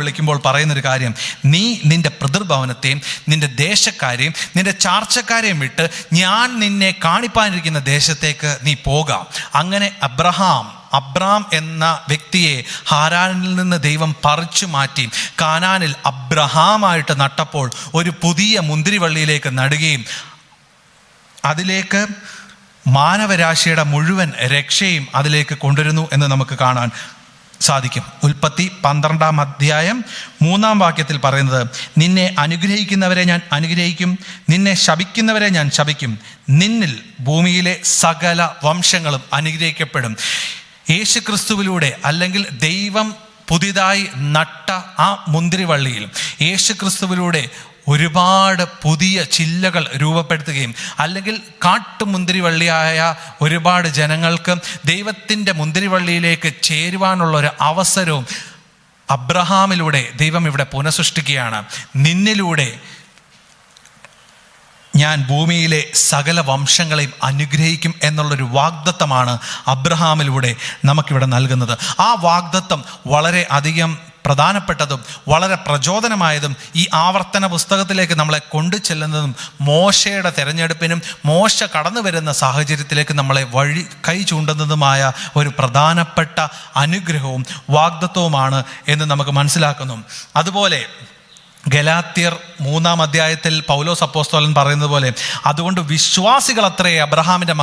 വിളിക്കുമ്പോൾ പറയുന്നൊരു കാര്യം, നീ നിൻ്റെ പിതൃഭവനത്തെയും നിൻ്റെ ദേശക്കാരെയും നിൻ്റെ ചാർച്ചക്കാരെയും വിട്ട് ഞാൻ നിന്നെ കാണിപ്പാനിരിക്കുന്ന ദേശത്തേക്ക് നീ പോകാം. അങ്ങനെ അബ്രാം എന്ന വ്യക്തിയെ ഹാരാനിൽ നിന്ന് ദൈവം പറിച്ചു മാറ്റി കാനാനിൽ അബ്രഹാമായിട്ട് നട്ടപ്പോൾ ഒരു പുതിയ മുന്തിരിവള്ളിയിലേക്ക് നടുകയും അതിലേക്ക് മാനവരാശിയുടെ മുഴുവൻ രക്ഷയും അതിലേക്ക് കൊണ്ടുവരുന്നു എന്ന് നമുക്ക് കാണാൻ സാധിക്കും. ഉൽപ്പത്തി 12-ാം അധ്യായം 3-ാം വാക്യത്തിൽ പറയുന്നത്, നിന്നെ അനുഗ്രഹിക്കുന്നവരെ ഞാൻ അനുഗ്രഹിക്കും, നിന്നെ ശപിക്കുന്നവരെ ഞാൻ ശപിക്കും, നിന്നിൽ ഭൂമിയിലെ സകല വംശങ്ങളും അനുഗ്രഹിക്കപ്പെടും. യേശുക്രിസ്തുവിലൂടെ, അല്ലെങ്കിൽ ദൈവം പുതിയതായി നട്ട ആ മുന്തിരിവള്ളിയിൽ യേശുക്രിസ്തുവിലൂടെ ഒരുപാട് പുതിയ ചില്ലകൾ രൂപപ്പെടുത്തുകയും, അല്ലെങ്കിൽ കാട്ടുമുന്തിരിവള്ളിയായ ഒരുപാട് ജനങ്ങൾക്ക് ദൈവത്തിൻ്റെ മുന്തിരിവള്ളിയിലേക്ക് ചേരുവാനുള്ളൊരു അവസരവും അബ്രഹാമിലൂടെ ദൈവം ഇവിടെ പുനഃസൃഷ്ടിക്കുകയാണ്. നിന്നിലൂടെ ഞാൻ ഭൂമിയിലെ സകല വംശങ്ങളെയും അനുഗ്രഹിക്കും എന്നുള്ളൊരു വാഗ്ദത്തമാണ് അബ്രഹാമിലൂടെ നമുക്കിവിടെ നൽകുന്നത്. ആ വാഗ്ദത്തം വളരെ അധികം പ്രധാനപ്പെട്ടതും വളരെ പ്രചോദനമായതും ഈ ആവർത്തന പുസ്തകത്തിലേക്ക് നമ്മളെ കൊണ്ടു ചെല്ലുന്നതും മോശയുടെ തിരഞ്ഞെടുപ്പിനും മോശ കടന്നു വരുന്ന സാഹചര്യത്തിലേക്ക് നമ്മളെ കൈ ചൂണ്ടുന്നതുമായ ഒരു പ്രധാനപ്പെട്ട അനുഗ്രഹവും വാഗ്ദത്തവുമാണ് എന്ന് നമുക്ക് മനസ്സിലാക്കുന്നു. അതുപോലെ ഗലാത്യർ 3-ാം അധ്യായത്തിൽ പൗലോസ് അപ്പോസ്തലൻ പറയുന്നത് പോലെ, അതുകൊണ്ട് വിശ്വാസികൾ അത്രേ അബ്രഹാമിൻ്റെ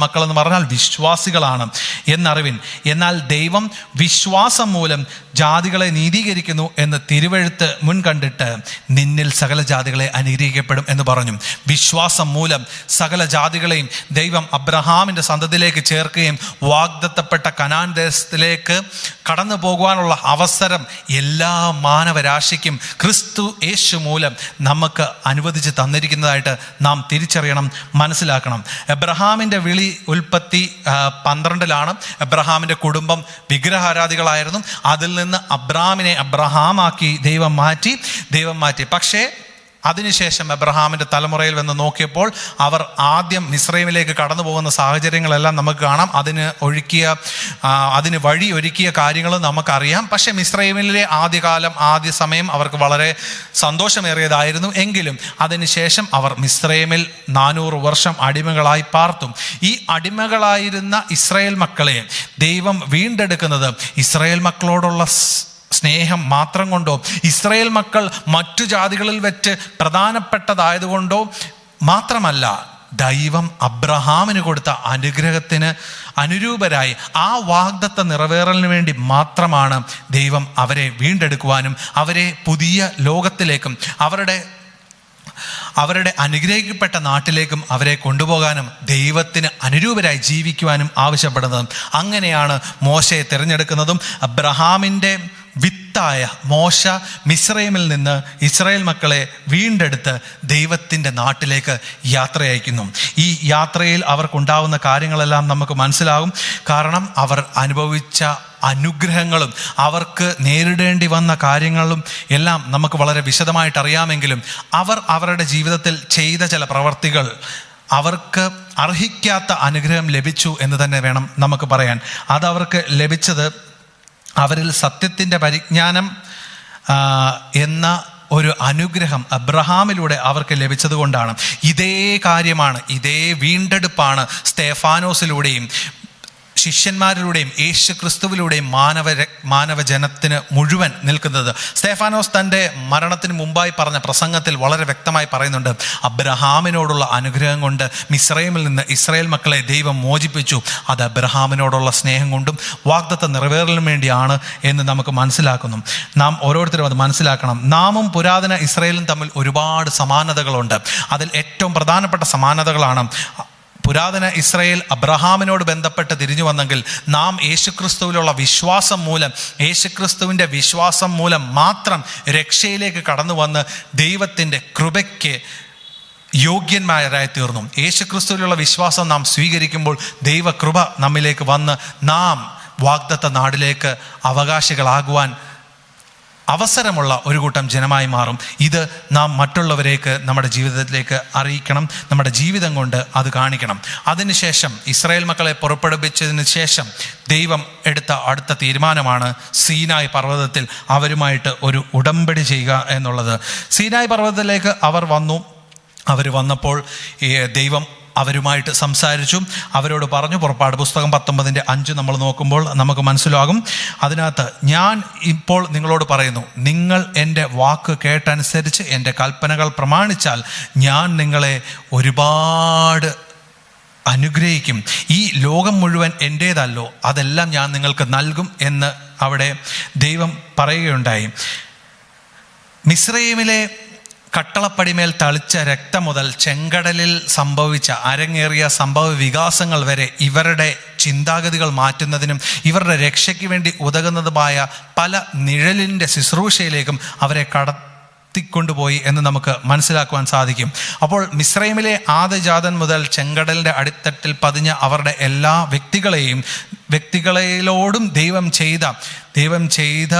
മക്കൾ എന്ന് പറഞ്ഞാൽ വിശ്വാസികളാണ് എന്നറിവിൻ. എന്നാൽ ദൈവം വിശ്വാസം മൂലം ജാതികളെ നീതീകരിക്കുന്നു എന്ന് തിരുവെഴുത്ത് മുൻകണ്ടിട്ട് നിന്നിൽ സകല ജാതികളെ അനുഗ്രഹിക്കപ്പെടും എന്ന് പറഞ്ഞു. വിശ്വാസം മൂലം സകല ജാതികളെയും ദൈവം അബ്രഹാമിൻ്റെ സന്തതിയിലേക്ക് ചേർക്കുകയും വാഗ്ദത്തപ്പെട്ട കനാൻ ദേശത്തിലേക്ക് കടന്നു പോകുവാനുള്ള അവസരം എല്ലാ മാനവരാശിക്കും ക്രിസ്തു യേശു മൂലം നമുക്ക് അനുവദിച്ച് തന്നിരിക്കുന്നതായിട്ട് നാം തിരിച്ചറിയണം, മനസ്സിലാക്കണം. എബ്രഹാമിൻ്റെ വിളി ഉൽപ്പത്തി 12-ലാണ്. എബ്രഹാമിൻ്റെ കുടുംബം വിഗ്രഹാരാധികളായിരുന്നു. അതിൽ നിന്ന് അബ്രഹാമാക്കി ദൈവം മാറ്റി. പക്ഷേ അതിനുശേഷം എബ്രഹാമിൻ്റെ തലമുറയിൽ വന്ന് നോക്കിയപ്പോൾ അവർ ആദ്യം മിസ്രൈമിലേക്ക് കടന്നു പോകുന്ന സാഹചര്യങ്ങളെല്ലാം നമുക്ക് കാണാം. അതിന് വഴി ഒരുക്കിയ കാര്യങ്ങളും നമുക്കറിയാം. പക്ഷേ മിസ്രൈമിലെ ആദ്യ സമയം അവർക്ക് വളരെ സന്തോഷമേറിയതായിരുന്നു. എങ്കിലും അതിനുശേഷം അവർ മിസ്രൈമിൽ 400 വർഷം അടിമകളായി പാർത്തും. ഈ അടിമകളായിരുന്ന ഇസ്രായേൽ മക്കളെ ദൈവം വീണ്ടെടുക്കുന്നത് ഇസ്രായേൽ മക്കളോടുള്ള സ്നേഹം മാത്രം കൊണ്ടോ ഇസ്രായേൽ മക്കൾ മറ്റു ജാതികളിൽ വെച്ച് പ്രധാനപ്പെട്ടതായതുകൊണ്ടോ മാത്രമല്ല, ദൈവം അബ്രഹാമിന് കൊടുത്ത അനുഗ്രഹത്തിന് അനുരൂപരായി ആ വാഗ്ദത്ത നിറവേറലിന് വേണ്ടി മാത്രമാണ് ദൈവം അവരെ വീണ്ടെടുക്കുവാനും അവരെ പുതിയ ലോകത്തിലേക്കും അവരുടെ അനുഗ്രഹിക്കപ്പെട്ട നാട്ടിലേക്കും അവരെ കൊണ്ടുപോകാനും ദൈവത്തിന് അനുരൂപരായി ജീവിക്കുവാനും ആവശ്യപ്പെടുന്നതും. അങ്ങനെയാണ് മോശയെ തിരഞ്ഞെടുക്കുന്നതും. അബ്രഹാമിൻ്റെ വിത്തായ മോശ മിസ്രൈമിൽ നിന്ന് ഇസ്രായേൽ മക്കളെ വീണ്ടെടുത്ത് ദൈവത്തിൻ്റെ നാട്ടിലേക്ക് യാത്ര അയക്കുന്നു. ഈ യാത്രയിൽ അവർക്കുണ്ടാവുന്ന കാര്യങ്ങളെല്ലാം നമുക്ക് മനസ്സിലാകും. കാരണം അവർ അനുഭവിച്ച അനുഗ്രഹങ്ങളും അവർക്ക് നേരിടേണ്ടി വന്ന കാര്യങ്ങളും എല്ലാം നമുക്ക് വളരെ വിശദമായിട്ട് അറിയാമെങ്കിലും അവരുടെ ജീവിതത്തിൽ ചെയ്ത ചില പ്രവർത്തികൾ അവർക്ക് അർഹിക്കാത്ത അനുഗ്രഹം ലഭിച്ചു എന്ന് തന്നെ വേണം നമുക്ക് പറയാൻ. അതവർക്ക് ലഭിച്ചത് അവരിൽ സത്യത്തിൻ്റെ പരിജ്ഞാനം എന്ന ഒരു അനുഗ്രഹം അബ്രഹാമിലൂടെ അവർക്ക് ലഭിച്ചത് കൊണ്ടാണ്. ഇതേ കാര്യമാണ്, ഇതേ വീണ്ടെടുപ്പാണ് സ്തേഫാനോസിലൂടെയും ശിഷ്യന്മാരിലൂടെയും യേശു ക്രിസ്തുവിലൂടെയും മാനവജനത്തിന് മുഴുവൻ നിൽക്കുന്നത്. സ്തേഫാനോസ് തൻ്റെ മരണത്തിന് മുമ്പായി പറഞ്ഞ പ്രസംഗത്തിൽ വളരെ വ്യക്തമായി പറയുന്നുണ്ട്, അബ്രഹാമിനോടുള്ള അനുഗ്രഹം കൊണ്ട് മിസ്രൈമിൽ നിന്ന് ഇസ്രായേൽ മക്കളെ ദൈവം മോചിപ്പിച്ചു. അത് അബ്രഹാമിനോടുള്ള സ്നേഹം കൊണ്ടും വാഗ്ദത്ത നിറവേറലിനും വേണ്ടിയാണ് എന്ന് നമുക്ക് മനസ്സിലാക്കുന്നു. നാം ഓരോരുത്തരും അത് മനസ്സിലാക്കണം. നാമും പുരാതന ഇസ്രായേലും തമ്മിൽ ഒരുപാട് സമാനതകളുണ്ട്. അതിൽ ഏറ്റവും പ്രധാനപ്പെട്ട സമാനതകളാണ് പുരാതന ഇസ്രായേൽ അബ്രഹാമിനോട് ബന്ധപ്പെട്ട് തിരിഞ്ഞു വന്നെങ്കിൽ നാം യേശുക്രിസ്തുവിലുള്ള യേശുക്രിസ്തുവിൻ്റെ വിശ്വാസം മൂലം മാത്രം രക്ഷയിലേക്ക് കടന്നു വന്ന് ദൈവത്തിൻ്റെ കൃപയ്ക്ക് യോഗ്യന്മാരായി തീർന്നു. യേശുക്രിസ്തുവിലുള്ള വിശ്വാസം നാം സ്വീകരിക്കുമ്പോൾ ദൈവകൃപ നമ്മിലേക്ക് വന്ന് നാം വാഗ്ദത്ത നാടിലേക്ക് അവകാശികളാകുവാൻ അവസരമുള്ള ഒരു കൂട്ടം ജനമായി മാറും. ഇത് നാം മറ്റുള്ളവരേക്ക് നമ്മുടെ ജീവിതത്തിലേക്ക് അറിയിക്കണം, നമ്മുടെ ജീവിതം കൊണ്ട് അത് കാണിക്കണം. അതിനുശേഷം ഇസ്രായേൽ മക്കളെ പുറപ്പെടുവിച്ചതിന് ശേഷം ദൈവം എടുത്ത അടുത്ത തീരുമാനമാണ് സീനായ് പർവ്വതത്തിൽ അവരുമായിട്ട് ഒരു ഉടമ്പടി ചെയ്യുക എന്നുള്ളത്. സീനായ് പർവ്വതത്തിലേക്ക് അവർ വന്നപ്പോൾ ദൈവം അവരുമായിട്ട് സംസാരിച്ചു, അവരോട് പറഞ്ഞു. പുറപ്പാട് പുസ്തകം 19:5 നമ്മൾ നോക്കുമ്പോൾ നമുക്ക് മനസ്സിലാകും. അതിനകത്ത് ഞാൻ ഇപ്പോൾ നിങ്ങളോട് പറയുന്നു, നിങ്ങൾ എൻ്റെ വാക്ക് കേട്ടനുസരിച്ച് എൻ്റെ കൽപ്പനകൾ പ്രമാണിച്ചാൽ ഞാൻ നിങ്ങളെ ഒരുപാട് അനുഗ്രഹിക്കും. ഈ ലോകം മുഴുവൻ എൻ്റേതല്ലോ, അതെല്ലാം ഞാൻ നിങ്ങൾക്ക് നൽകും എന്ന് അവിടെ ദൈവം പറയുകയുണ്ടായി. മിസ്രൈമിലെ കട്ടളപ്പടിമേൽ തളിച്ച രക്തം മുതൽ ചെങ്കടലിൽ സംഭവിച്ച അരങ്ങേറിയ സംഭവ വികാസങ്ങൾ വരെ ഇവരുടെ ചിന്താഗതികൾ മാറ്റുന്നതിനും ഇവരുടെ രക്ഷയ്ക്ക് വേണ്ടി ഉതകുന്നതുമായ പല നിഴലിൻ്റെ ശുശ്രൂഷയിലേക്കും അവരെ കടത്തിക്കൊണ്ടുപോയി എന്ന് നമുക്ക് മനസ്സിലാക്കുവാൻ സാധിക്കും. അപ്പോൾ മിസ്രൈമിലെ ആദ്യജാതൻ മുതൽ ചെങ്കടലിൻ്റെ അടിത്തട്ടിൽ പതിഞ്ഞ അവരുടെ എല്ലാ വ്യക്തികളോടും ദൈവം ചെയ്ത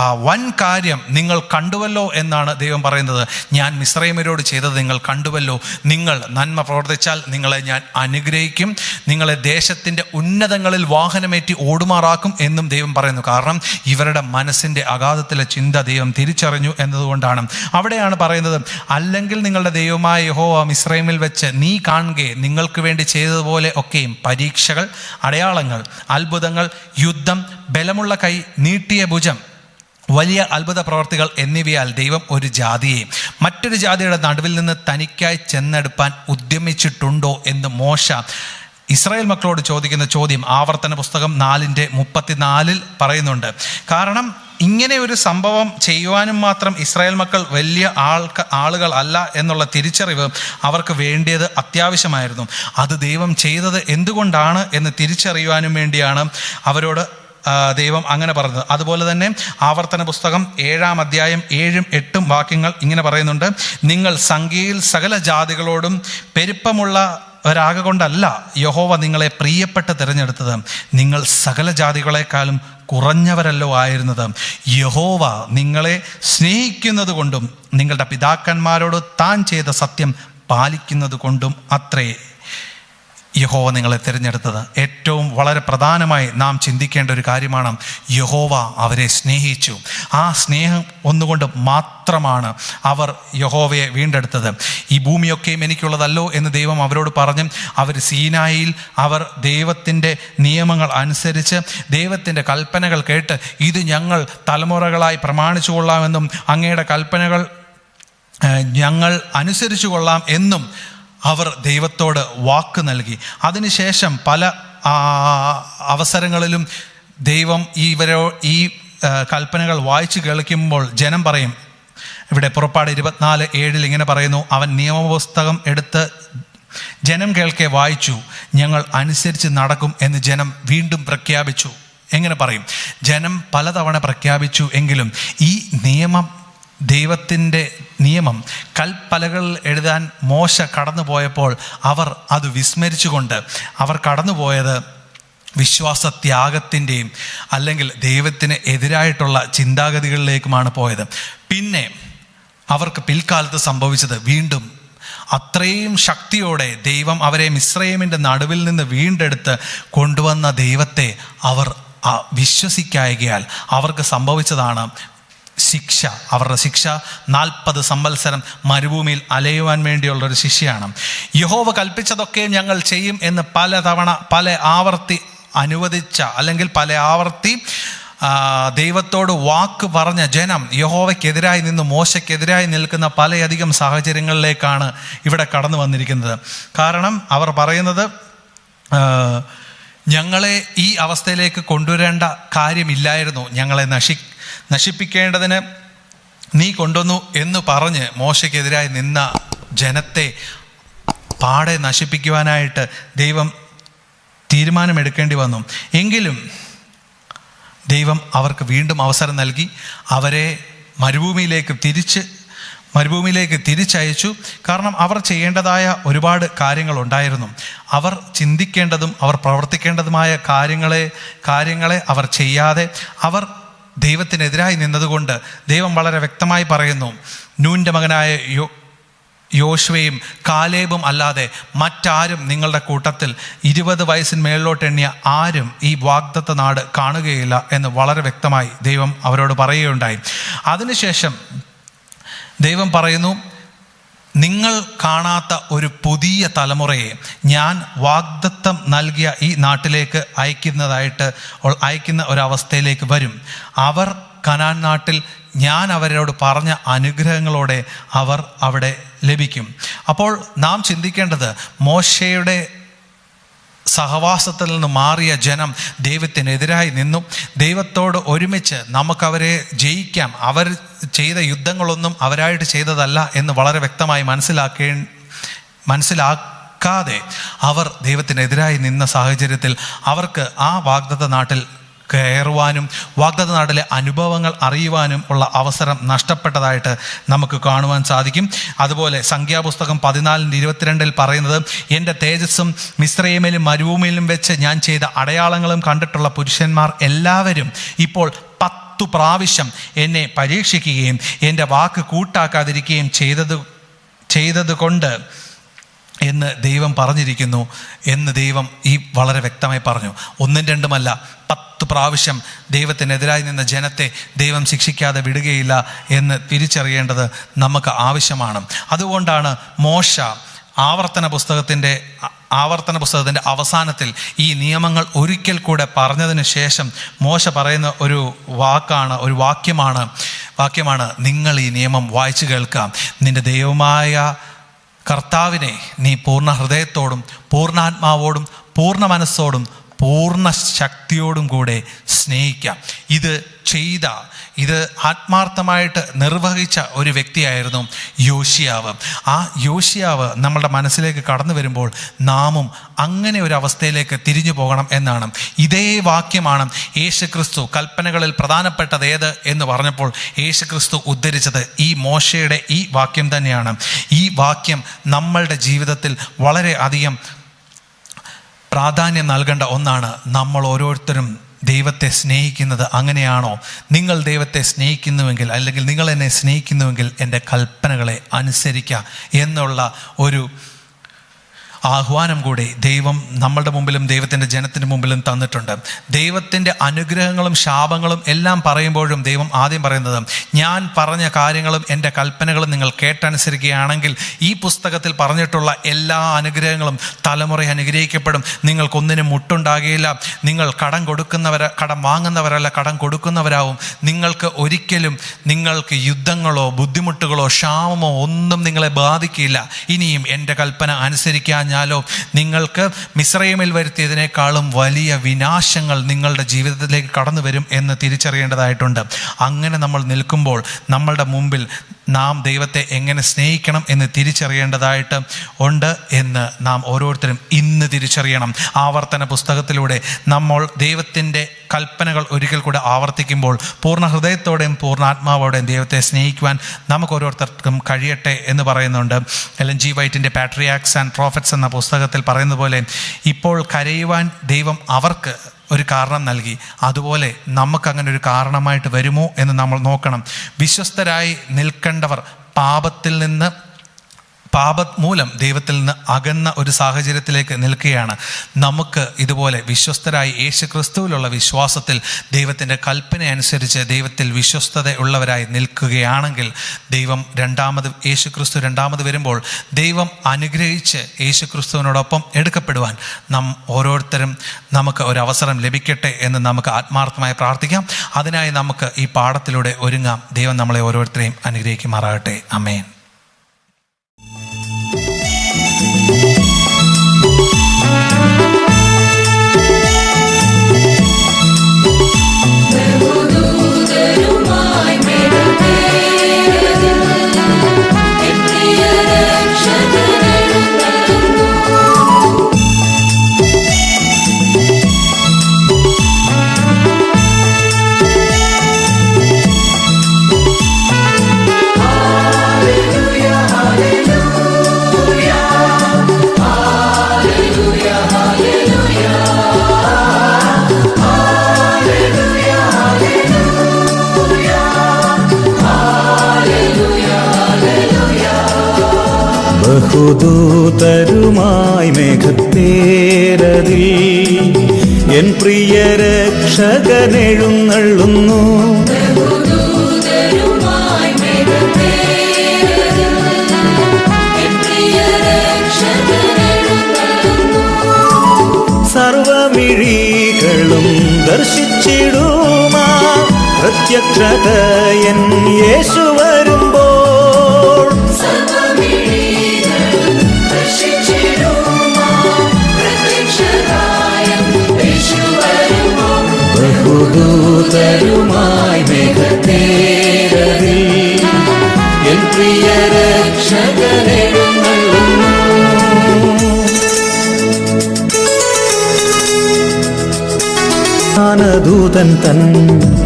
ആ വൻ കാര്യം നിങ്ങൾ കണ്ടുവല്ലോ എന്നാണ് ദൈവം പറയുന്നത്. ഞാൻ മിസ്രൈമ്യരോട് ചെയ്തത് നിങ്ങൾ കണ്ടുവല്ലോ. നിങ്ങൾ നന്മ പ്രവർത്തിച്ചാൽ നിങ്ങളെ ഞാൻ അനുഗ്രഹിക്കും, നിങ്ങളെ ദേശത്തിൻ്റെ ഉന്നതങ്ങളിൽ വാഹനമേറ്റി ഓടുമാറാക്കും എന്നും ദൈവം പറയുന്നു. കാരണം ഇവരുടെ മനസ്സിൻ്റെ അഗാധത്തിലെ ചിന്ത ദൈവം തിരിച്ചറിഞ്ഞു എന്നതുകൊണ്ടാണ്. അവിടെയാണ് പറയുന്നത്, അല്ലെങ്കിൽ നിങ്ങളുടെ ദൈവമായ യഹോവ മിസ്രൈമിൽ വെച്ച് നീ കാണുകയെ നിങ്ങൾക്ക് വേണ്ടി ചെയ്തതുപോലെ ഒക്കെയും പരീക്ഷകൾ, അടയാളങ്ങൾ, അത്ഭുതങ്ങൾ, യുദ്ധം, ബലമുള്ള കൈ, നീട്ടിയ ഭുജം, വലിയ അത്ഭുത പ്രവർത്തികൾ എന്നിവയാൽ ദൈവം ഒരു ജാതിയെ മറ്റൊരു ജാതിയുടെ നടുവിൽ നിന്ന് തനിക്കായി ചെന്നെടുപ്പാൻ ഉദ്യമിച്ചിട്ടുണ്ടോ എന്ന് മോശ ഇസ്രായേൽ മക്കളോട് ചോദിക്കുന്ന ചോദ്യം ആവർത്തന പുസ്തകം 4:34 പറയുന്നുണ്ട്. കാരണം ഇങ്ങനെ ഒരു സംഭവം ചെയ്യുവാനും മാത്രം ഇസ്രായേൽ മക്കൾ വലിയ ആളുകൾ അല്ല എന്നുള്ള തിരിച്ചറിവ് അവർക്ക് വേണ്ടിയത് അത്യാവശ്യമായിരുന്നു. അത് ദൈവം ചെയ്തത് എന്തുകൊണ്ടാണ് എന്ന് തിരിച്ചറിയുവാനും വേണ്ടിയാണ് അവരോട് ദൈവം അങ്ങനെ പറഞ്ഞത്. അതുപോലെ തന്നെ ആവർത്തന പുസ്തകം 7-ാം അധ്യായം 7-8 വാക്യങ്ങൾ ഇങ്ങനെ പറയുന്നുണ്ട്, നിങ്ങൾ സംഖ്യയിൽ സകല ജാതികളോടും പെരുപ്പമുള്ളവരാക കൊണ്ടല്ല യഹോവ നിങ്ങളെ പ്രിയപ്പെട്ട് തിരഞ്ഞെടുത്തത്, നിങ്ങൾ സകല ജാതികളെക്കാളും കുറഞ്ഞവരല്ലോ ആയിരുന്നത്. യഹോവ നിങ്ങളെ സ്നേഹിക്കുന്നത് കൊണ്ടും നിങ്ങളുടെ പിതാക്കന്മാരോട് താൻ ചെയ്ത സത്യം പാലിക്കുന്നത് കൊണ്ടും അത്രേ. യഹോവ നിങ്ങളെ തിരഞ്ഞെടുത്തത്. ഏറ്റവും വളരെ പ്രധാനമായി നാം ചിന്തിക്കേണ്ട ഒരു കാര്യമാണ്, യഹോവ അവരെ സ്നേഹിച്ചു. ആ സ്നേഹം ഒന്നുകൊണ്ട് മാത്രമാണ് അവർ യഹോവയെ വീണ്ടെടുത്തത്. ഈ ഭൂമിയൊക്കെയും എനിക്കുള്ളതല്ലോ എന്ന് ദൈവം അവരോട് പറഞ്ഞു. അവർ സീനായിൽ അവർ ദൈവത്തിൻ്റെ നിയമങ്ങൾ അനുസരിച്ച് ദൈവത്തിൻ്റെ കൽപ്പനകൾ കേട്ട് ഇത് ഞങ്ങൾ തലമുറകളായി പ്രമാണിച്ചു കൊള്ളാമെന്നും അങ്ങയുടെ കൽപ്പനകൾ ഞങ്ങൾ അനുസരിച്ചു കൊള്ളാം എന്നും അവർ ദൈവത്തോട് വാക്ക് നൽകി. അതിനുശേഷം പല അവസരങ്ങളിലും ദൈവം ഈ കൽപ്പനകൾ വായിച്ചു കേൾക്കുമ്പോൾ ജനം പറയും, ഇവിടെ പുറപ്പാട് 24:7 ഇങ്ങനെ പറയുന്നു, അവൻ നിയമപുസ്തകം എടുത്ത് ജനം കേൾക്കെ വായിച്ചു, ഞങ്ങൾ അനുസരിച്ച് നടക്കും എന്ന് ജനം വീണ്ടും പ്രഖ്യാപിച്ചു. എങ്ങനെ പറയും? ജനം പലതവണ പ്രഖ്യാപിച്ചു എങ്കിലും ഈ ദൈവത്തിൻ്റെ നിയമം കൽപ്പലകളിൽ എഴുതാൻ മോശ കടന്നുപോയപ്പോൾ അവർ അത് വിസ്മരിച്ചുകൊണ്ട് അവർ കടന്നുപോയത് വിശ്വാസത്യാഗത്തിൻ്റെയും അല്ലെങ്കിൽ ദൈവത്തിന് എതിരായിട്ടുള്ള ചിന്താഗതികളിലേക്കുമാണ് പോയത്. പിന്നെ അവർക്ക് പിൽക്കാലത്ത് സംഭവിച്ചത്, വീണ്ടും അത്രയും ശക്തിയോടെ ദൈവം അവരെ മിസ്രയീമിൻ്റെ നടുവിൽ നിന്ന് വീണ്ടെടുത്ത് കൊണ്ടുവന്ന ദൈവത്തെ അവർ വിശ്വസിക്കായകയാൽ അവർക്ക് സംഭവിച്ചതാണ് ശിക്ഷ. അവരുടെ ശിക്ഷ 40 സംവത്സരം മരുഭൂമിയിൽ അലയുവാൻ വേണ്ടിയുള്ളൊരു ശിക്ഷയാണ്. യഹോവ കൽപ്പിച്ചതൊക്കെ ഞങ്ങൾ ചെയ്യും എന്ന് പലതവണ പല ആവർത്തി അനുവദിച്ച അല്ലെങ്കിൽ പല ആവർത്തി ദൈവത്തോട് വാക്ക് പറഞ്ഞ ജനം യഹോവയ്ക്കെതിരായി നിന്ന് മോശയ്ക്കെതിരായി നിൽക്കുന്ന പലയധികം സാഹചര്യങ്ങളിലേക്കാണ് ഇവിടെ കടന്നു വന്നിരിക്കുന്നത്. കാരണം അവർ പറയുന്നത്, ഞങ്ങളെ ഈ അവസ്ഥയിലേക്ക് കൊണ്ടുവരേണ്ട കാര്യമില്ലായിരുന്നു, ഞങ്ങളെ നശിപ്പിക്കേണ്ടതിന് നീ കൊണ്ടുവന്നു എന്ന് പറഞ്ഞ് മോശയ്ക്കെതിരായി നിന്ന ജനത്തെ പാടെ നശിപ്പിക്കുവാനായിട്ട് ദൈവം തീരുമാനമെടുക്കേണ്ടി വന്നു. എങ്കിലും ദൈവം അവർക്ക് വീണ്ടും അവസരം നൽകി. അവരെ മരുഭൂമിയിലേക്ക് തിരിച്ചയച്ചു. കാരണം അവർ ചെയ്യേണ്ടതായ ഒരുപാട് കാര്യങ്ങളുണ്ടായിരുന്നു. അവർ ചിന്തിക്കേണ്ടതും അവർ പ്രവർത്തിക്കേണ്ടതുമായ കാര്യങ്ങളെ അവർ ചെയ്യാതെ അവർ ദൈവത്തിനെതിരായി നിന്നതുകൊണ്ട് ദൈവം വളരെ വ്യക്തമായി പറയുന്നു, നൂൻ്റെ മകനായ യോശുവയും കാലേബും അല്ലാതെ മറ്റാരും നിങ്ങളുടെ കൂട്ടത്തിൽ 20 വയസ്സിന് മേളിലോട്ട് എണ്ണിയ ആരും ഈ വാഗ്ദത്ത നാട് കാണുകയില്ല എന്ന് വളരെ വ്യക്തമായി ദൈവം അവരോട് പറയുകയുണ്ടായി. അതിനുശേഷം ദൈവം പറയുന്നു, നിങ്ങൾ കാണാത്ത ഒരു പുതിയ തലമുറയെ ഞാൻ വാഗ്ദത്തം നൽകിയ ഈ നാട്ടിലേക്ക് അയക്കുന്ന ഒരവസ്ഥയിലേക്ക് വരും. അവർ കനാൻ നാട്ടിൽ ഞാൻ അവരോട് പറഞ്ഞ അനുഗ്രഹങ്ങളോടെ അവർ അവിടെ ലഭിക്കും. അപ്പോൾ നാം ചിന്തിക്കേണ്ടത്, മോശയുടെ സഹവാസത്തിൽ നിന്ന് മാറിയ ജനം ദൈവത്തിനെതിരായി നിന്നു. ദൈവത്തോട് ഒരുമിച്ച് നമുക്കവരെ ജയിക്കാം, അവർ ചെയ്ത യുദ്ധങ്ങളൊന്നും അവരായിട്ട് ചെയ്തതല്ല എന്ന് വളരെ വ്യക്തമായി മനസ്സിലാക്കാതെ അവർ ദൈവത്തിനെതിരായി നിന്ന സാഹചര്യത്തിൽ അവർക്ക് ആ വാഗ്ദത്ത നാട്ടിൽ കയറുവാനും വാഗ്ദത്ത നാട്ടിലെ അനുഭവങ്ങൾ അറിയുവാനും ഉള്ള അവസരം നഷ്ടപ്പെട്ടതായിട്ട് നമുക്ക് കാണുവാൻ സാധിക്കും. അതുപോലെ സംഖ്യാപുസ്തകം 14:22 പറയുന്നത്, എൻ്റെ തേജസ്സും മിസ്രയീമിലും മരുഭൂമിയിലും വെച്ച് ഞാൻ ചെയ്ത അടയാളങ്ങളും കണ്ടിട്ടുള്ള പുരുഷന്മാർ എല്ലാവരും ഇപ്പോൾ 10 പ്രാവശ്യം എന്നെ പരീക്ഷിക്കുകയും എൻ്റെ വാക്ക് കൂട്ടാക്കാതിരിക്കുകയും ചെയ്തത് കൊണ്ട് എന്ന് ദൈവം പറഞ്ഞിരിക്കുന്നു എന്ന് ദൈവം വളരെ വ്യക്തമായി പറഞ്ഞു. 1-2 10 പ്രാവശ്യം ദൈവത്തിനെതിരായി നിന്ന ജനത്തെ ദൈവം ശിക്ഷിക്കാതെ വിടുകയില്ല എന്ന് തിരിച്ചറിയേണ്ടത് നമുക്ക് ആവശ്യമാണ്. അതുകൊണ്ടാണ് മോശ ആവർത്തന പുസ്തകത്തിൻ്റെ അവസാനത്തിൽ ഈ നിയമങ്ങൾ ഒരിക്കൽ കൂടെ പറഞ്ഞതിന് ശേഷം മോശ പറയുന്ന ഒരു വാക്യമാണ് നിങ്ങൾ ഈ നിയമം വായിച്ചു കേൾക്കാം. നിന്റെ ദൈവമായ കർത്താവിനെ നീ പൂർണ്ണ ഹൃദയത്തോടും പൂർണ്ണാത്മാവോടും പൂർണ്ണ മനസ്സോടും പൂർണ്ണ ശക്തിയോടും കൂടെ സ്നേഹിക്കാം. ഇത് ആത്മാർത്ഥമായിട്ട് നിർവഹിച്ച ഒരു വ്യക്തിയായിരുന്നു യോശിയാവ്. ആ യോശിയാവ് നമ്മളുടെ മനസ്സിലേക്ക് കടന്നു വരുമ്പോൾ നാമും അങ്ങനെ ഒരു അവസ്ഥയിലേക്ക് തിരിഞ്ഞു പോകണം എന്നാണ്. ഇതേ വാക്യമാണ് യേശുക്രിസ്തു കൽപ്പനകളിൽ പ്രധാനപ്പെട്ടത് ഏത് എന്ന് പറഞ്ഞപ്പോൾ യേശുക്രിസ്തു ഉദ്ധരിച്ചത് ഈ മോശയുടെ ഈ വാക്യം തന്നെയാണ്. ഈ വാക്യം നമ്മളുടെ ജീവിതത്തിൽ വളരെ അധികം പ്രാധാന്യം നൽകേണ്ട ഒന്നാണ്. നമ്മൾ ഓരോരുത്തരും ദൈവത്തെ സ്നേഹിക്കുന്നത് അങ്ങനെയാണോ? നിങ്ങൾ ദൈവത്തെ സ്നേഹിക്കുന്നുവെങ്കിൽ അല്ലെങ്കിൽ നിങ്ങൾ എന്നെ സ്നേഹിക്കുന്നുവെങ്കിൽ എൻ്റെ കൽപ്പനകളെ അനുസരിക്കുക എന്നുള്ള ആഹ്വാനം കൂടി ദൈവം നമ്മളുടെ മുമ്പിലും ദൈവത്തിൻ്റെ ജനത്തിൻ്റെ മുമ്പിലും തന്നിട്ടുണ്ട്. ദൈവത്തിൻ്റെ അനുഗ്രഹങ്ങളും ശാപങ്ങളും എല്ലാം പറയുമ്പോഴും ദൈവം ആദ്യം പറയുന്നത്, ഞാൻ പറഞ്ഞ കാര്യങ്ങളും എൻ്റെ കൽപ്പനകളും നിങ്ങൾ കേട്ടനുസരിക്കുകയാണെങ്കിൽ ഈ പുസ്തകത്തിൽ പറഞ്ഞിട്ടുള്ള എല്ലാ അനുഗ്രഹങ്ങളും തലമുറ അനുഗ്രഹിക്കപ്പെടും. നിങ്ങൾക്കൊന്നിനും മുട്ടുണ്ടാകുകയില്ല. നിങ്ങൾ കടം വാങ്ങുന്നവരല്ല, കടം കൊടുക്കുന്നവരാവും. നിങ്ങൾക്ക് ഒരിക്കലും നിങ്ങൾക്ക് യുദ്ധങ്ങളോ ബുദ്ധിമുട്ടുകളോ ക്ഷാമമോ ഒന്നും നിങ്ങളെ ബാധിക്കില്ല. ഇനിയും എൻ്റെ കൽപ്പന അനുസരിക്കാഞ്ഞാലോ നിങ്ങൾക്ക് മിസ്രയീമിൽ വരുത്തിയതിനേക്കാളും വലിയ വിനാശങ്ങൾ നിങ്ങളുടെ ജീവിതത്തിലേക്ക് കടന്നു വരും എന്ന് തിരിച്ചറിയേണ്ടതായിട്ടുണ്ട്. അങ്ങനെ നമ്മൾ നിൽക്കുമ്പോൾ നമ്മളുടെ മുമ്പിൽ നാം ദൈവത്തെ എങ്ങനെ സ്നേഹിക്കണം എന്ന് തിരിച്ചറിയേണ്ടതായിട്ട് ഉണ്ട് എന്ന് നാം ഓരോരുത്തരും ഇന്ന് തിരിച്ചറിയണം. ആവർത്തന പുസ്തകത്തിലൂടെ നമ്മൾ ദൈവത്തിൻ്റെ കൽപ്പനകൾ ഒരിക്കൽ കൂടെ ആവർത്തിക്കുമ്പോൾ പൂർണ്ണ ഹൃദയത്തോടെയും പൂർണ്ണാത്മാവോടെയും ദൈവത്തെ സ്നേഹിക്കുവാൻ നമുക്ക് ഓരോരുത്തർക്കും കഴിയട്ടെ എന്ന് പറയുന്നുണ്ട്. എലൻ ജി വൈറ്റിൻ്റെ പാട്രിയാക്സ് ആൻഡ് പ്രോഫറ്റ്സ് എന്ന പുസ്തകത്തിൽ പറയുന്ന പോലെ ഇപ്പോൾ കരയുവാൻ ദൈവം അവർക്ക് ഒരു കാരണം നൽകി. അതുപോലെ നമുക്കങ്ങനെ ഒരു കാരണമായിട്ട് വരുമോ എന്ന് നമ്മൾ നോക്കണം. വിശ്വസ്തരായി നിൽക്കേണ്ടവർ പാപം മൂലം ദൈവത്തിൽ നിന്ന് അകന്ന ഒരു സാഹചര്യത്തിലേക്ക് നിൽക്കുകയാണ്. നമുക്ക് ഇതുപോലെ വിശ്വസ്തരായി യേശുക്രിസ്തുവിലുള്ള വിശ്വാസത്തിൽ ദൈവത്തിൻ്റെ കൽപ്പന അനുസരിച്ച് ദൈവത്തിൽ വിശ്വസ്തത ഉള്ളവരായി നിൽക്കുകയാണെങ്കിൽ യേശുക്രിസ്തു രണ്ടാമത് വരുമ്പോൾ ദൈവം അനുഗ്രഹിച്ച് യേശുക്രിസ്തുവിനോടൊപ്പം എടുക്കപ്പെടുവാൻ ഓരോരുത്തരും നമുക്ക് ഒരു അവസരം ലഭിക്കട്ടെ എന്ന് നമുക്ക് ആത്മാർത്ഥമായി പ്രാർത്ഥിക്കാം. അതിനായി നമുക്ക് ഈ പാഠത്തിലൂടെ ഒരുങ്ങാം. ദൈവം നമ്മളെ ഓരോരുത്തരെയും അനുഗ്രഹിക്കുമാറാകട്ടെ. ആമേൻ. ബഹുദൂതരുമായി മേഘത്തേരതിൽ എൻ പ്രിയ രക്ഷകനെഴുന്നള്ളുന്നു. സർവമിഴികളും ദർശിച്ചിടുമാ പ്രത്യക്ഷത എൻ യേശു വരുമ്പോൾ. ബഹുദൂതരുമായി മേഘത്തേരതിൽ എൻ പ്രിയ രക്ഷകനെഴുന്നള്ളുന്നു. ദൂതൻ തൻ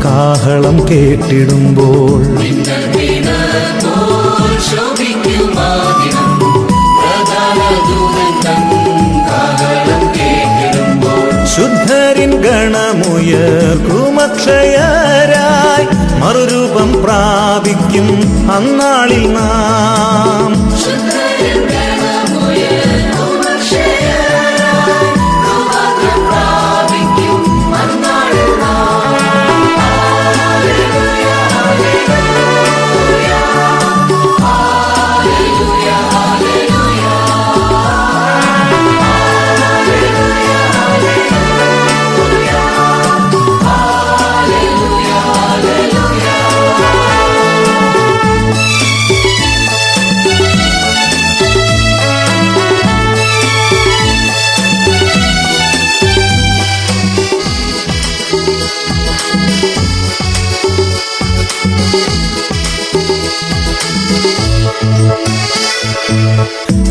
കാഹളം കേട്ടിടുമ്പോൾ ശുദ്ധരിൻ ഗണമുയർക്കുമക്ഷയരായി മറുരൂപം പ്രാപിക്കും അന്നാളിൽ നാം.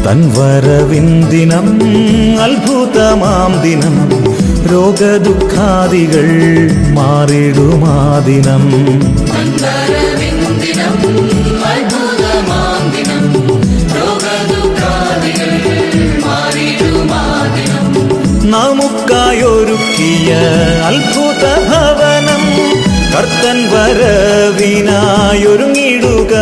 തൻ വരവിൻ ദിനം അത്ഭുതമാം ദിനം രോഗദുഃഖാദികൾ മാറിടുമാ ദിനം. നമുക്കായൊരുക്കിയ അത്ഭുത ഭവനം കർത്തൻ വരവിനായൊരുങ്ങിടുക.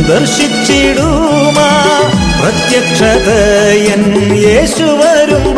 ദർശിച്ചിടുമാ പ്രത്യക്ഷതയൻ യേശു വരുമ്പോൾ